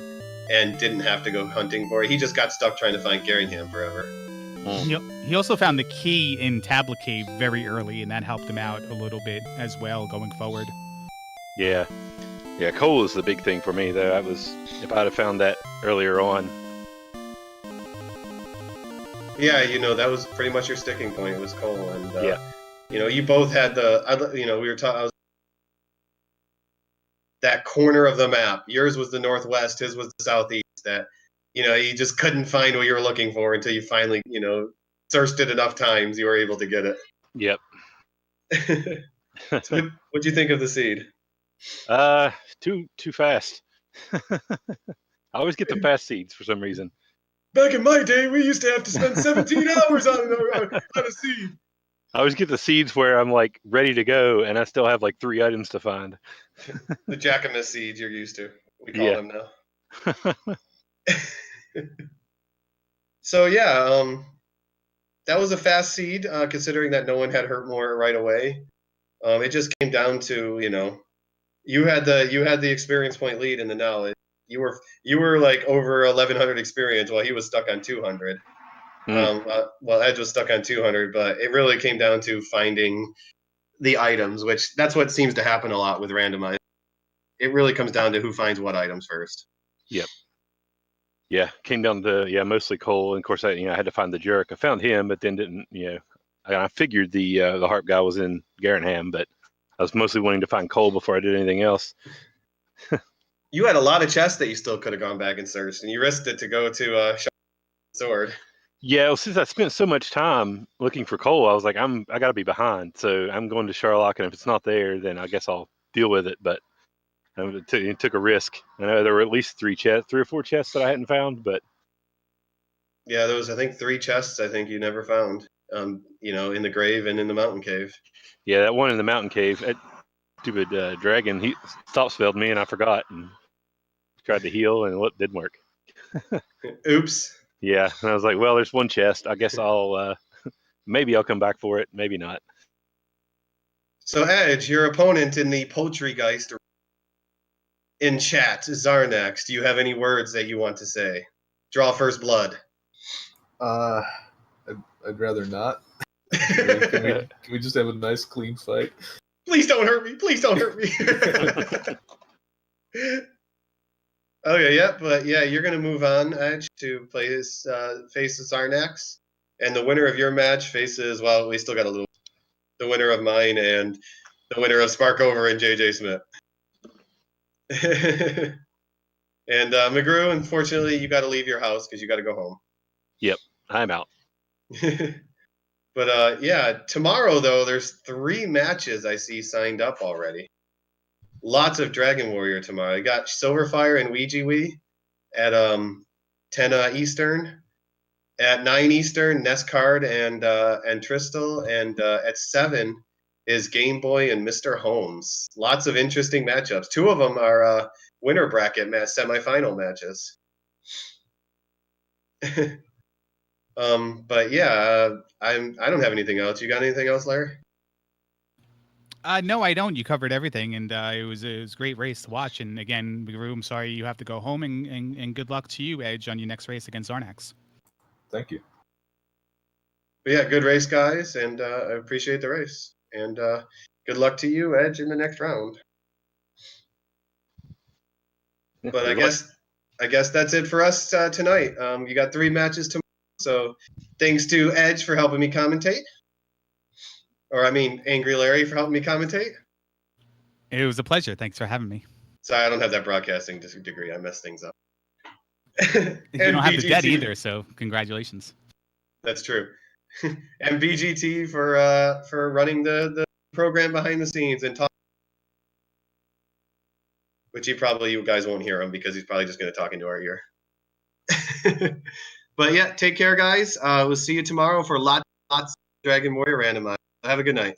and didn't have to go hunting for it. He just got stuck trying to find Garringham forever. He also found the key in Tablet Cave very early, and that helped him out a little bit as well going forward. Yeah, Cole was the big thing for me, though. If I'd have found that earlier on, Yeah, that was pretty much your sticking point. It was Cole, and Yeah. you both had we were talking. That corner of the map. Yours was the northwest. His was the southeast. That you just couldn't find what you were looking for until you finally searched it enough times. You were able to get it. Yep. So what'd you think of the seed? Too fast. I always get the fast seeds for some reason. Back in my day, we used to have to spend 17 hours on a seed. I always get the seeds where I'm like ready to go, and I still have like 3 items to find. The Jackamus seeds you're used to. We call them now. So yeah, that was a fast seed, considering that no one had hurt more right away. It just came down to you had the experience point lead in the knowledge. You were like over 1100 experience while he was stuck on 200. Well, Edge was stuck on 200, but it really came down to finding the items, which that's what seems to happen a lot with Randomizer. It really comes down to who finds what items first. Yep. Yeah, came down to mostly Cole, and of course I had to find the jerk. I found him, but then didn't I figured the harp guy was in Garanham, but I was mostly wanting to find Cole before I did anything else. You had a lot of chests that you still could have gone back and searched, and you risked it to go to Sword. Yeah, well, since I spent so much time looking for Cole, I was like, I got to be behind, so I'm going to Sherlock, and if it's not there, then I guess I'll deal with it. But it took a risk. I know there were at least 3 or 4 chests that I hadn't found, but yeah, there was I think 3 chests I think you never found. In the grave and in the mountain cave. Yeah, that one in the mountain cave, that stupid dragon, he stop spelled me, and I forgot and tried to heal, and it didn't work. Oops. Yeah, and I was like, well, there's 1 chest. I guess I'll maybe I'll come back for it, maybe not. So Edge, your opponent in the Poultrygeist in chat, Zarnax, do you have any words that you want to say? Draw first blood. I'd rather not. Can we just have a nice, clean fight? Please don't hurt me. Please don't hurt me. Okay, yeah, but yeah, you're going to move on, Edge, to play his face Zarnax. And the winner of your match faces, well, we still got the winner of mine and the winner of Sparkover and JJ Smith. And mcgrew, unfortunately, you got to leave your house because you got to go home. Yep, I'm out. But yeah, tomorrow though, there's 3 matches I see signed up already. Lots of Dragon Warrior tomorrow. I got Silverfire and Ouija Wee at 10 Eastern. At 9 Eastern, Nestcard and Tristal, and at 7 is Game Boy and Mr. Holmes. Lots of interesting matchups. 2 of them are winner bracket semifinal matches. But yeah, I don't have anything else. You got anything else, Larry? No, I don't. You covered everything, and it was a great race to watch. And again, mcgrew, I'm sorry you have to go home, and good luck to you, Edge, on your next race against Zarnax. Thank you. But yeah, good race, guys, and I appreciate the race. And good luck to you, Edge, in the next round. But I guess that's it for us tonight. You got 3 matches tomorrow, so thanks to Edge for helping me commentate. Or I mean, Angry Larry for helping me commentate. It was a pleasure. Thanks for having me. Sorry, I don't have that broadcasting degree. I mess things up. You don't have the debt either, so congratulations. That's true. And BGT for running the program behind the scenes and talk. Which you guys won't hear him because he's probably just going to talk into our ear. But yeah, take care, guys. We'll see you tomorrow for lots of Dragon Warrior Randomizer. Have a good night.